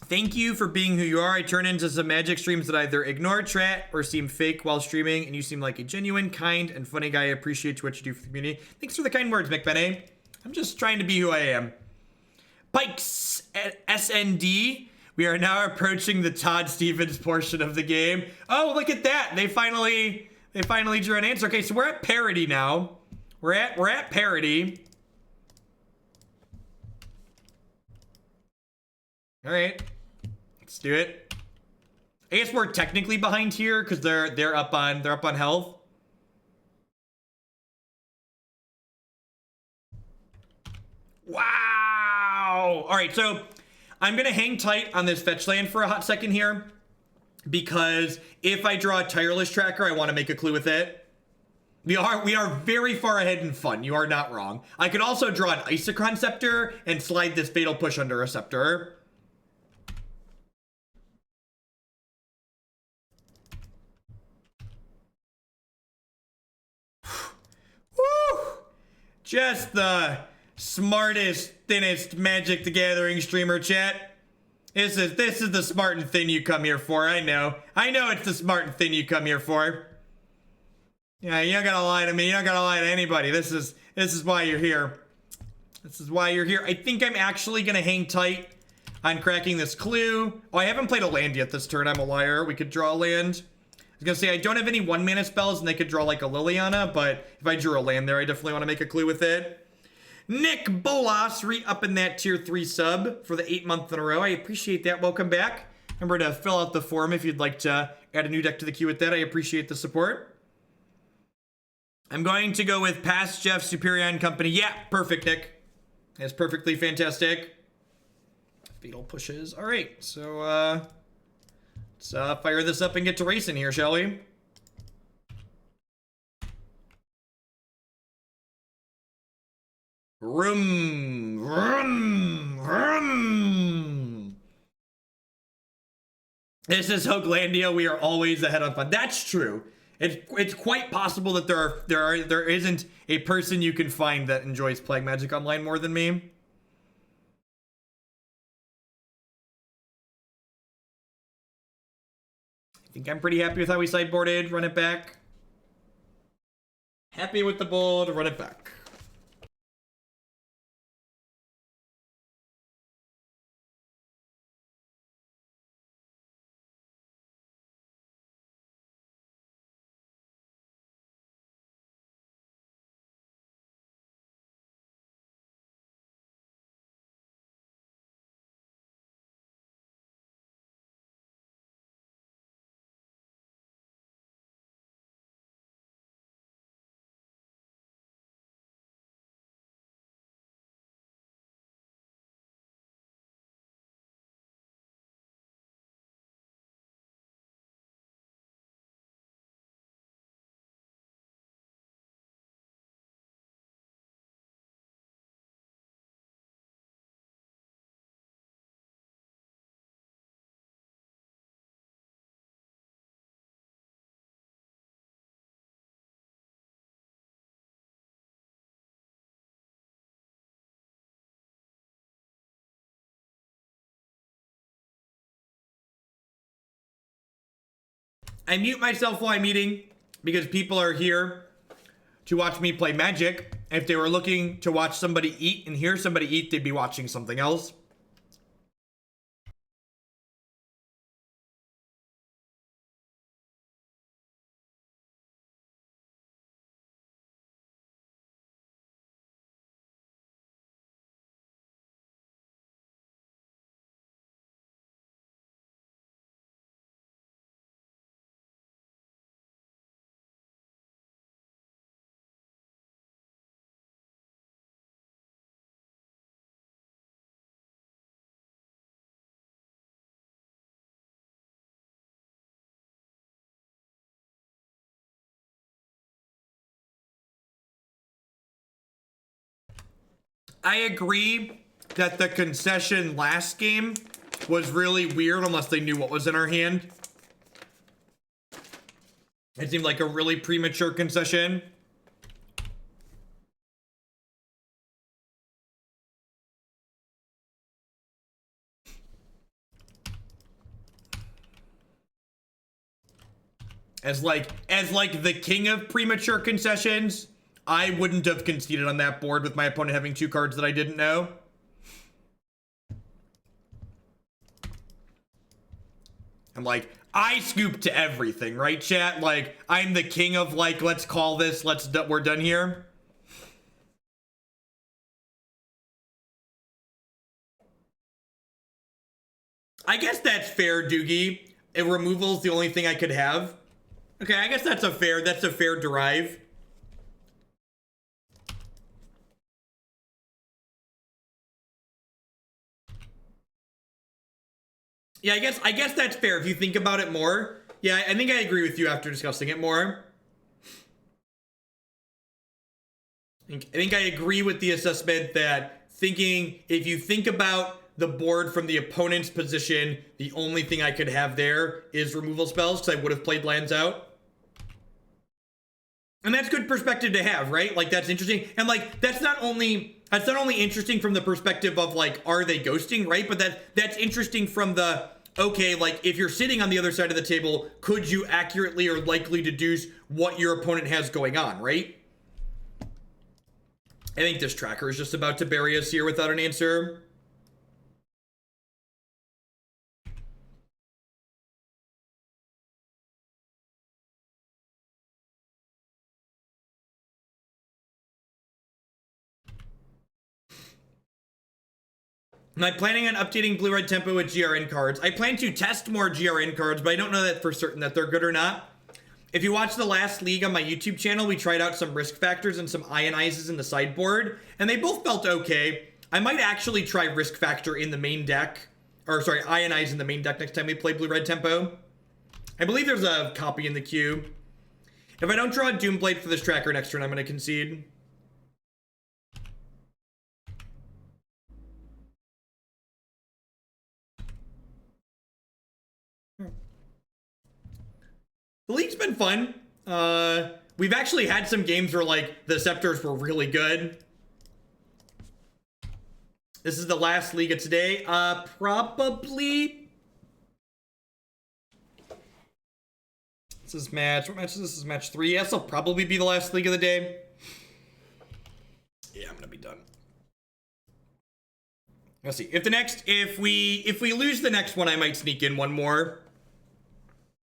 Thank you for being who you are. I turn into some Magic streams that either ignore chat or seem fake while streaming, and you seem like a genuine, kind, and funny guy. I appreciate what you do for the community. Thanks for the kind words, McBenney. I'm just trying to be who I am. Pikes SND. We are now approaching the Todd Stevens portion of the game. Oh, look at that. They finally drew an answer. Okay, so we're at parity now. We're at parity. All right. Let's do it. I guess we're technically behind here because they're up on health. Wow. All right, so I'm gonna hang tight on this fetch land for a hot second here, because if I draw a Tireless Tracker, I want to make a clue with it. We are very far ahead in fun. You are not wrong. I could also draw an Isochron Scepter and slide this Fatal Push under a Scepter. Woo! Just the smartest, thinnest Magic the Gathering streamer, chat. This is the smart and thin you come here for. I know it's the smart and thin you come here for. Yeah, you don't gotta lie to me. You don't gotta lie to anybody. This is why you're here. This is why you're here. I think I'm actually gonna hang tight on cracking this clue. Oh, I haven't played a land yet this turn. I'm a liar. We could draw a land. I was gonna say I don't have any 1-mana spells, and they could draw like a Liliana, but if I drew a land there, I definitely want to make a clue with it. Nick Bolas re-upping that tier 3 sub for the 8th month in a row. I appreciate that. Welcome back. Remember to fill out the form if you'd like to add a new deck to the queue with that. I appreciate the support. I'm going to go with Past Jeff Superior and Company. Yeah, perfect, Nick. That's perfectly fantastic. Fatal pushes. All right, so let's fire this up and get to racing here, shall we? Vroom, vroom, vroom. This is Hoaglandia. We are always ahead on fun. That's true. It's quite possible that there isn't a person you can find that enjoys playing Magic Online more than me. think I'm pretty happy with how we sideboarded. Run it back. Happy with the bold. Run it back. I mute myself while I'm eating because people are here to watch me play Magic. If they were looking to watch somebody eat and hear somebody eat, they'd be watching something else. I agree that the concession last game was really weird unless they knew what was in our hand. It seemed like a really premature concession. As like the king of premature concessions, I wouldn't have conceded on that board with my opponent having 2 cards that I didn't know. I'm like, I scoop to everything, right, chat? Like, I'm the king of, like, let's call this, we're done here. I guess that's fair, Doogie. Removal's the only thing I could have. Okay, I guess that's a fair derive. Yeah, I guess that's fair if you think about it more. Yeah, I think I agree with you after discussing it more. I think I agree with the assessment that if you think about the board from the opponent's position, the only thing I could have there is removal spells because I would have played lands out. And that's good perspective to have, right? Like, that's interesting. And like, that's not only interesting from the perspective of like, are they ghosting, right? But that's interesting from the, okay, like if you're sitting on the other side of the table, could you accurately or likely deduce what your opponent has going on, right? I think this tracker is just about to bury us here without an answer. Am I planning on updating blue-red tempo with GRN cards? I plan to test more GRN cards, but I don't know that for certain that they're good or not. If you watch the last league on my YouTube channel, we tried out some risk factors and some ionizes in the sideboard, and they both felt okay. I might actually try risk factor in the main deck, or sorry, ionize in the main deck next time we play blue-red tempo. I believe there's a copy in the queue. If I don't draw a Doomblade for this tracker next turn, I'm going to concede. The league's been fun. We've actually had some games where like the Scepters were really good. This is the last league of today. Probably This is match. What match is this? This is match 3. Yes, will probably be the last league of the day. Yeah, I'm gonna be done. Let's see. If we lose the next one, I might sneak in one more.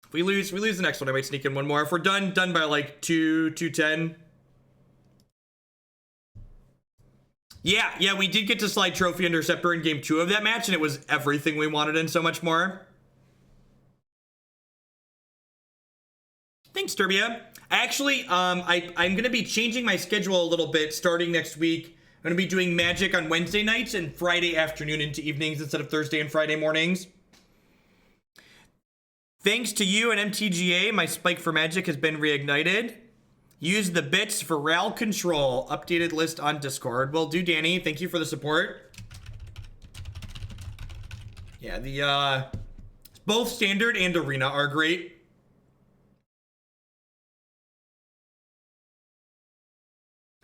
If we lose the next one, I might sneak in one more. If we're done by like 2:10. Yeah, we did get to slide Trophy under Scepter in game 2 of that match, and it was everything we wanted and so much more. Thanks, Turbia. Actually, I'm going to be changing my schedule a little bit starting next week. I'm going to be doing Magic on Wednesday nights and Friday afternoon into evenings instead of Thursday and Friday mornings. Thanks to you and MTGA, my spike for Magic has been reignited. Use the bits for RAL control. Updated list on Discord. Will do, Danny. Thank you for the support. Yeah, the both Standard and Arena are great.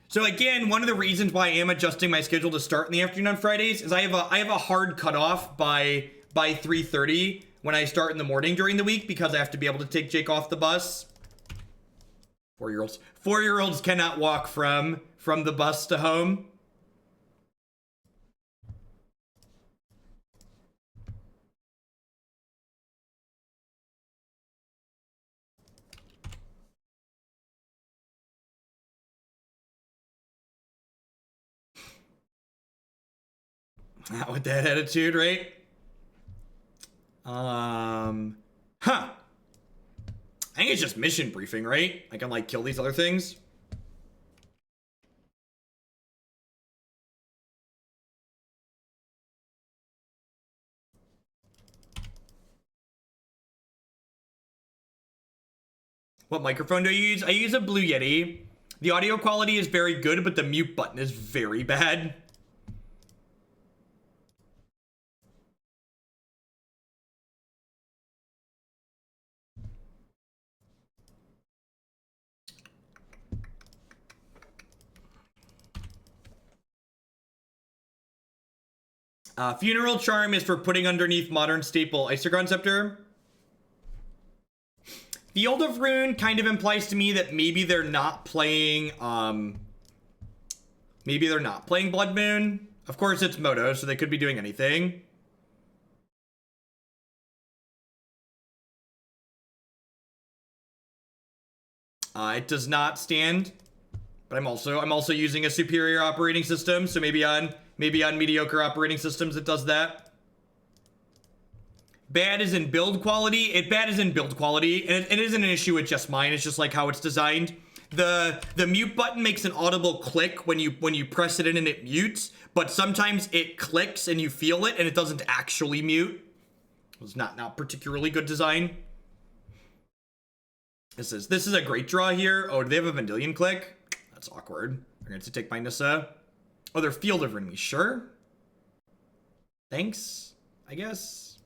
So again, one of the reasons why I am adjusting my schedule to start in the afternoon on Fridays is I have a hard cutoff by 3:30 when I start in the morning during the week because I have to be able to take Jake off the bus. 4-year-olds cannot walk from the bus to home. Not with that attitude, right? I think it's just mission briefing, right? I can like kill these other things. What microphone do I use? I use a Blue Yeti. The audio quality is very good, but the mute button is very bad. Funeral Charm is for putting underneath modern staple Isochron Scepter. Field of Rune kind of implies to me that maybe they're not playing, Blood Moon. Of course, it's Moto, so they could be doing anything. It does not stand, but I'm also using a superior operating system, so maybe on mediocre operating systems it does that. Bad is in build quality. Bad is in build quality, and it isn't an issue with just mine. It's just like how it's designed. The mute button makes an audible click when you press it in and it mutes, but sometimes it clicks and you feel it and it doesn't actually mute. It's not particularly good design. This is a great draw here. Oh, do they have a Vendilion click? That's awkward. I'm going to take my Nissa. Oh, they're Field of me. Sure. Thanks, I guess.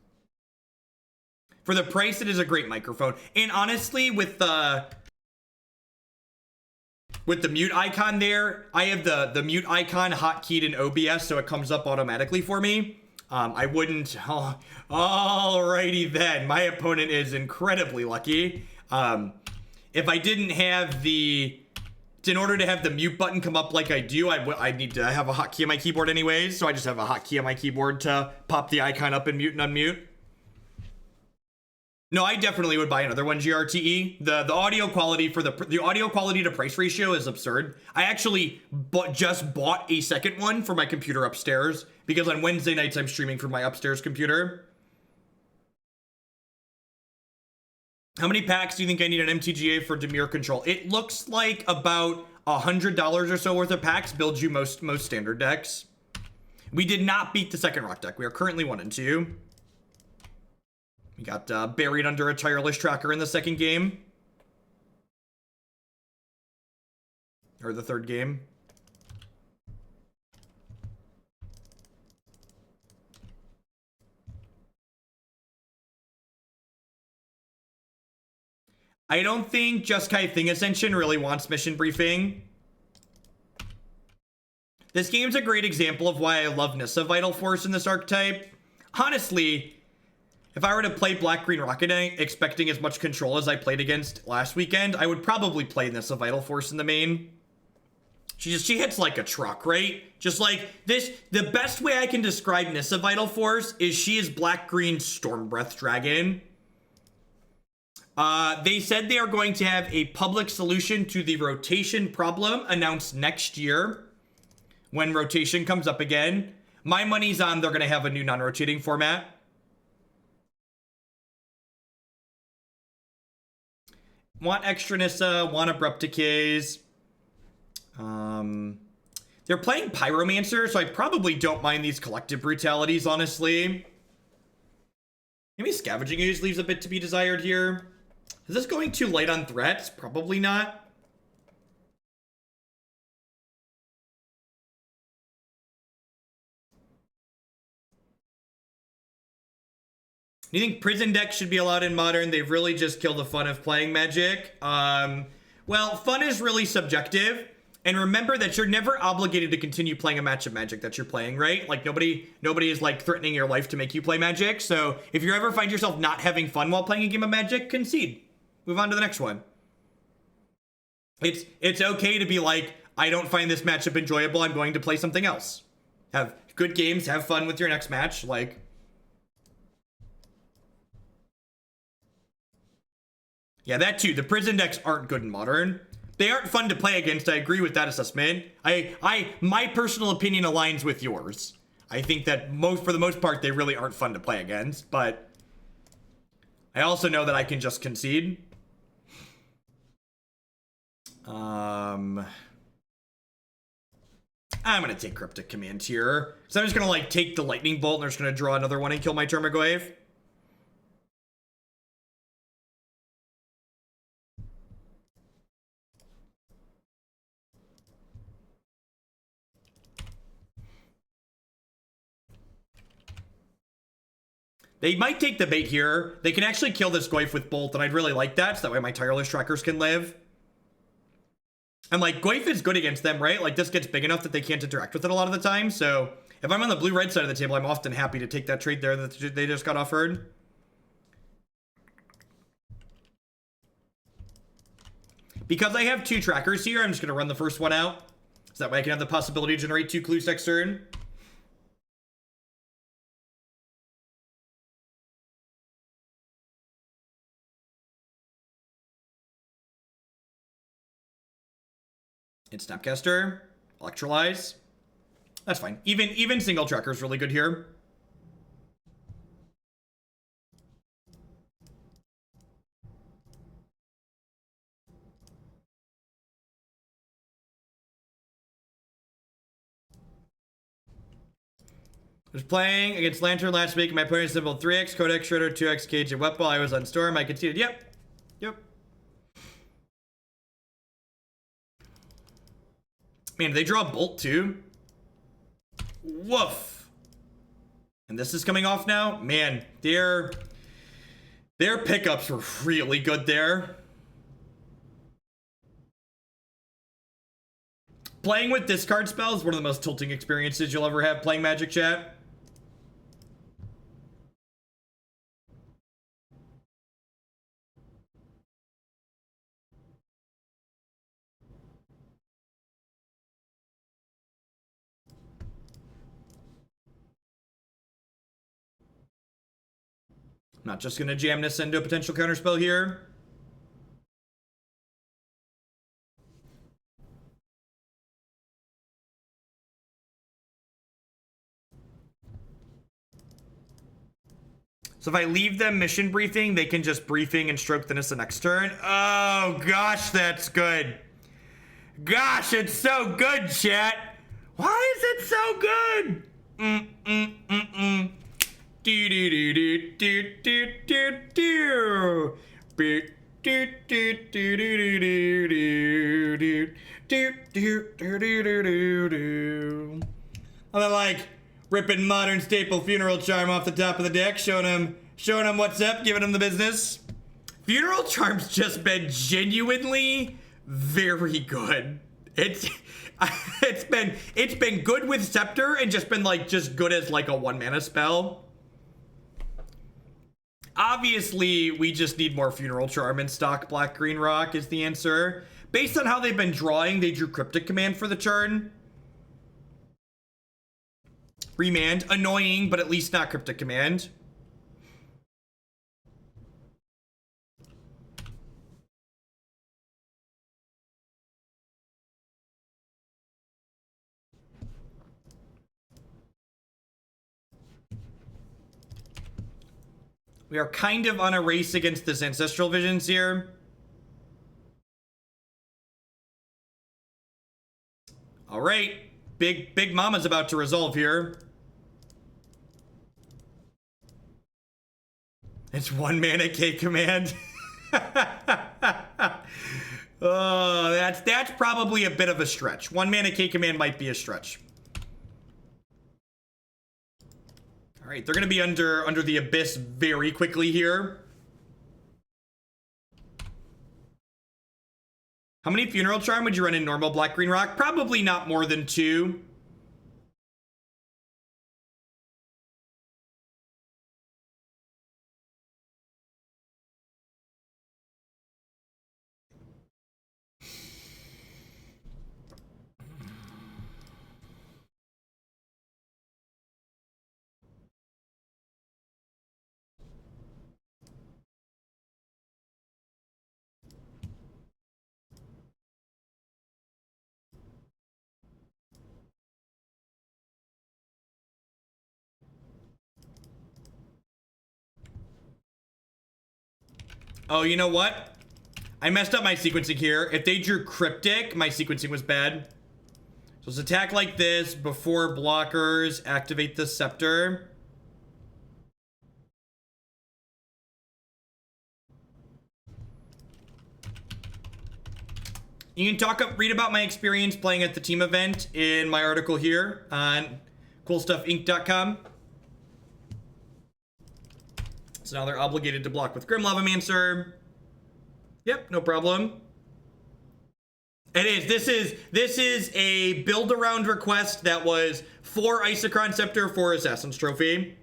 For the price, it is a great microphone. And honestly, with the mute icon there, I have the mute icon hotkeyed in OBS, so it comes up automatically for me. I wouldn't... Oh, alrighty then. My opponent is incredibly lucky. If I didn't have in order to have the mute button come up like I do, I'd need to have a hotkey on my keyboard anyways, so I just have a hotkey on my keyboard to pop the icon up and mute and unmute. No, I definitely would buy another one, GRTE. The audio quality for the audio quality to price ratio is absurd. I actually just bought a second one for my computer upstairs because on Wednesday nights I'm streaming from my upstairs computer. How many packs do you think I need an MTGA for Dimir control? It looks like about $100 or so worth of packs builds you most standard decks. We did not beat the second rock deck. We are currently 1-2. We got buried under a Tireless Tracker in the second game. Or the third game. I don't think Jeskai Thing Ascension really wants mission briefing. This game's a great example of why I love Nissa Vital Force in this archetype. Honestly, If I were to play Black-Green Rocket Knight expecting as much control as I played against last weekend, I would probably play Nissa Vital Force in the main. She hits like a truck, right? Just like this, the best way I can describe Nissa Vital Force is she is Black-Green Stormbreath Dragon. They said they are going to have a public solution to the rotation problem announced next year when rotation comes up again. My money's on they're going to have a new non-rotating format. Want extra Nissa, want Abrupt Decays. They're playing Pyromancer, so I probably don't mind these Collective Brutalities, honestly. Maybe Scavenging Ooze leaves a bit to be desired here. Is this going too light on threats? Probably not. You think prison decks should be allowed in Modern? They've really just killed the fun of playing Magic. Well, fun is really subjective. And remember that you're never obligated to continue playing a match of Magic that you're playing, right? Like nobody is like threatening your life to make you play Magic. So if you ever find yourself not having fun while playing a game of Magic, concede. Move on to the next one. It's okay to be like, I don't find this matchup enjoyable. I'm going to play something else. Have good games. Have fun with your next match. Like, yeah, that too. The prison decks aren't good in Modern. They aren't fun to play against. I agree with that assessment. My personal opinion aligns with yours. I think that for the most part, they really aren't fun to play against, but I also know that I can just concede. I'm gonna take Cryptic Command here. So I'm just gonna like take the Lightning Bolt and I'm just gonna draw another one and kill my Tarmogoyf. They might take the bait here. They can actually kill this Goyf with Bolt, and I'd really like that, so that way my Tireless Trackers can live. And like, Goyf is good against them, right? Like, this gets big enough that they can't interact with it a lot of the time, so if I'm on the blue-red side of the table, I'm often happy to take that trade there that they just got offered. Because I have 2 trackers here, I'm just going to run the first one out, so that way I can have the possibility to generate 2 clues next turn. It's Snapcaster, Electrolyze. That's fine. Even single tracker is really good here. I was playing against Lantern last week. My opponent assembled 3x, Codex Shredder, 2x, Cage, and Wet Ball. I was on Storm. I conceded. Yep. Man, they draw a Bolt too. Woof. And this is coming off now. Man, their pickups were really good there. Playing with discard spells is one of the most tilting experiences you'll ever have playing Magic, chat. Not just gonna jam this into a potential counterspell here. So if I leave them mission briefing, they can just briefing and stroke the Nissa next turn. Oh gosh, that's good. Gosh, it's so good, chat. Why is it so good? Do do do do do do do do. Do do do do do do do do do do do. And then like ripping Modern Staple Funeral Charm off the top of the deck, showing him what's up, giving him the business. Funeral Charm's just been genuinely very good. It's been good with Scepter and just been like just good as like a 1-mana spell. Obviously, we just need more Funeral Charm in stock. Black-green rock is the answer. Based on how they've been drawing, they drew Cryptic Command for the turn. Remand. Annoying, but at least not Cryptic Command. We are kind of on a race against this Ancestral Visions here. All right. Big Mama's about to resolve here. It's 1 mana K command. Oh, that's probably a bit of a stretch. 1 mana K command might be a stretch. All right, they're going to be under the abyss very quickly here. How many Funeral Charm would you run in normal black-green rock? Probably not more than 2. Oh, you know what? I messed up my sequencing here. If they drew Cryptic, my sequencing was bad. So let's attack like this before blockers. Activate the Scepter. You can read about my experience playing at the team event in my article here on coolstuffinc.com. So now they're obligated to block with Grim Lavamancer. Yep, no problem. It is. This is a build around request that was for Isochron Scepter for Assassin's Trophy.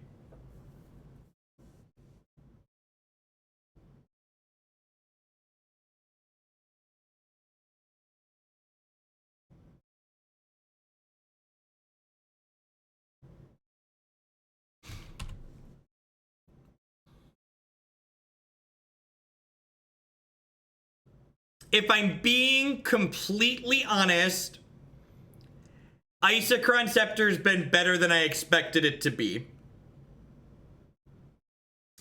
If I'm being completely honest, Isochron Scepter's been better than I expected it to be.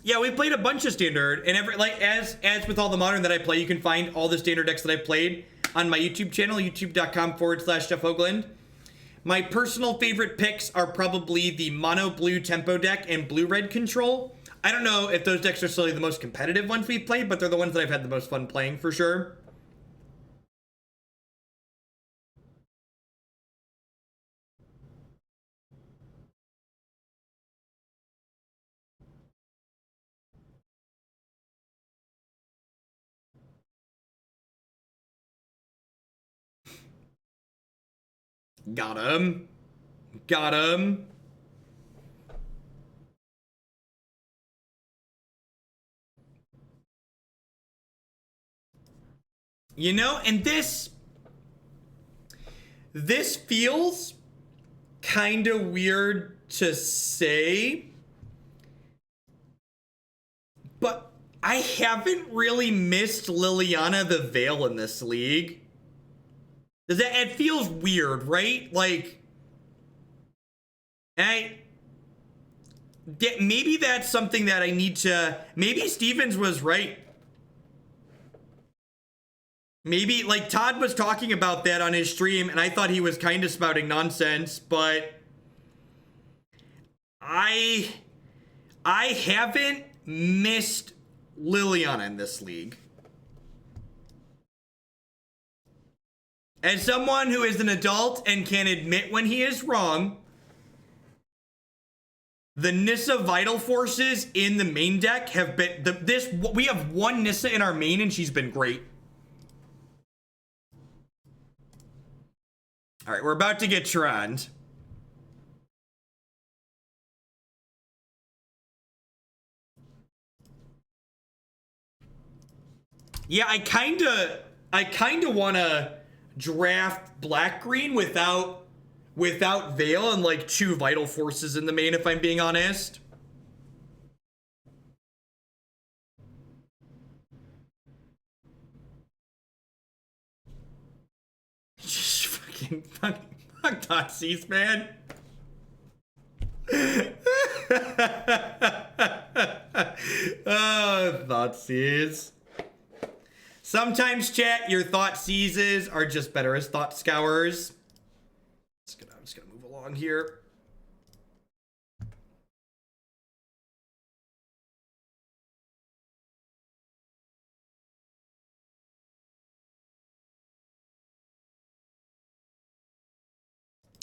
Yeah, we played a bunch of standard, and as with all the modern that I play, you can find all the standard decks that I've played on my YouTube channel, youtube.com/Jeff Hoagland. My personal favorite picks are probably the mono blue tempo deck and blue red control. I don't know if those decks are necessarily the most competitive ones we've played, but they're the ones that I've had the most fun playing for sure. Got him. Got him. You know, and this feels kind of weird to say, but I haven't really missed Liliana the Veil in this league. It feels weird, right? Like, maybe that's something that I need to, maybe Stevens was right. Maybe, like, Todd was talking about that on his stream, and I thought he was kind of spouting nonsense, but I haven't missed Liliana in this league. As someone who is an adult and can admit when he is wrong, the Nissa Vital Forces in the main deck have been, we have one Nissa in our main and she's been great. All right, we're about to get Troned. Yeah, I kinda wanna draft black-green without Veil and like 2 Vital Forces in the main, if I'm being honest. Just fucking fuck Thoughtseize, man. Oh, Thoughtseize. Sometimes, chat, your Thoughtseizes are just better as Thought Scours. I'm just gonna move along here.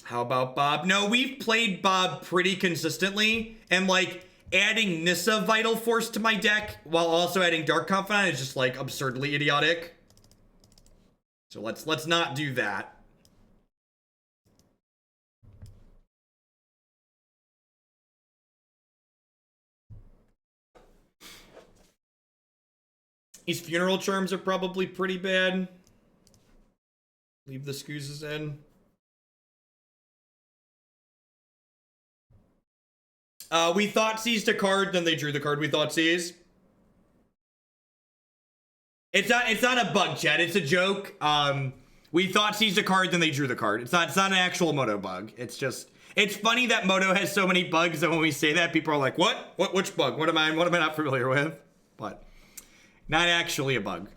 How about Bob? No, we've played Bob pretty consistently, and like adding Nissa Vital Force to my deck while also adding Dark Confidant is just like absurdly idiotic. So let's not do that. These Funeral Charms are probably pretty bad. Leave the Scoozes in. We Thoughtseized a card, then they drew the card we Thoughtseized. It's not a bug, chat. It's a joke. We Thoughtseized a card, then they drew the card. It's not an actual Moto bug. It's just, it's funny that Moto has so many bugs that when we say that, people are like, what? Which bug? What am I not familiar with? But not actually a bug.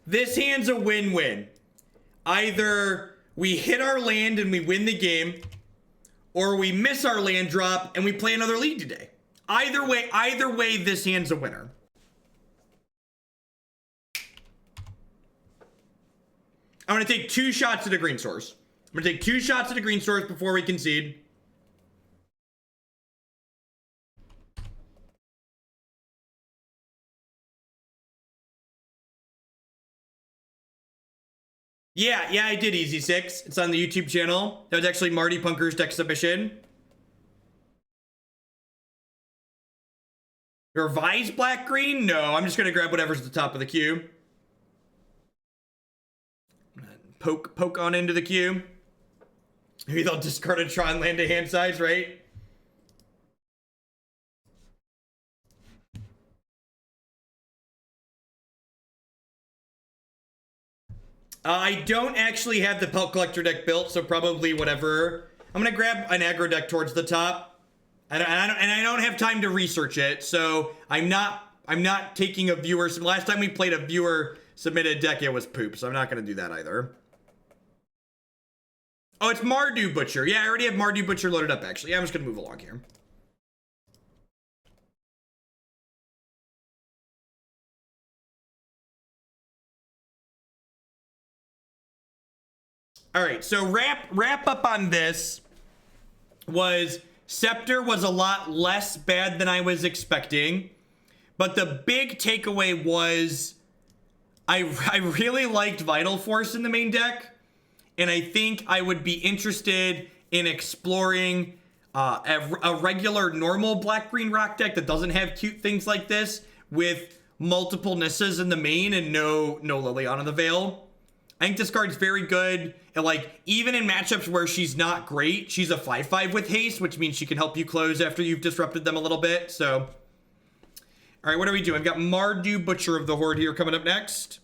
This hand's a win-win. Either we hit our land and we win the game, or we miss our land drop and we play another lead today. Either way, this hand's a winner. I'm gonna take 2 shots at a green source. I'm gonna take 2 shots at a green source before we concede. Yeah, I did Easy 6. It's on the YouTube channel. That was actually Marty Punker's deck submission. Revise black green? No, I'm just gonna grab whatever's at the top of the queue. Poke on into the queue. Maybe they'll discard a Tron land to hand size, right? I don't actually have the Pelt Collector deck built, so probably whatever. I'm gonna grab an aggro deck towards the top, and I don't have time to research it, so I'm not taking a viewer. Last time we played a viewer submitted deck, it was poop, so I'm not gonna do that either. Oh, it's Mardu Butcher. Yeah, I already have Mardu Butcher loaded up, actually. Yeah, I'm just gonna move along here. All right, so wrap up on this was Scepter was a lot less bad than I was expecting, but the big takeaway was I really liked Vital Force in the main deck, and I think I would be interested in exploring a regular normal black-green rock deck that doesn't have cute things like this with multiple Nissas in the main and no Liliana the Veil. I think this card's very good, and like, even in matchups where she's not great, she's a 5/5 with haste, which means she can help you close after you've disrupted them a little bit, so. All right, what are we doing? We've got Mardu Butcher of the Horde here coming up next.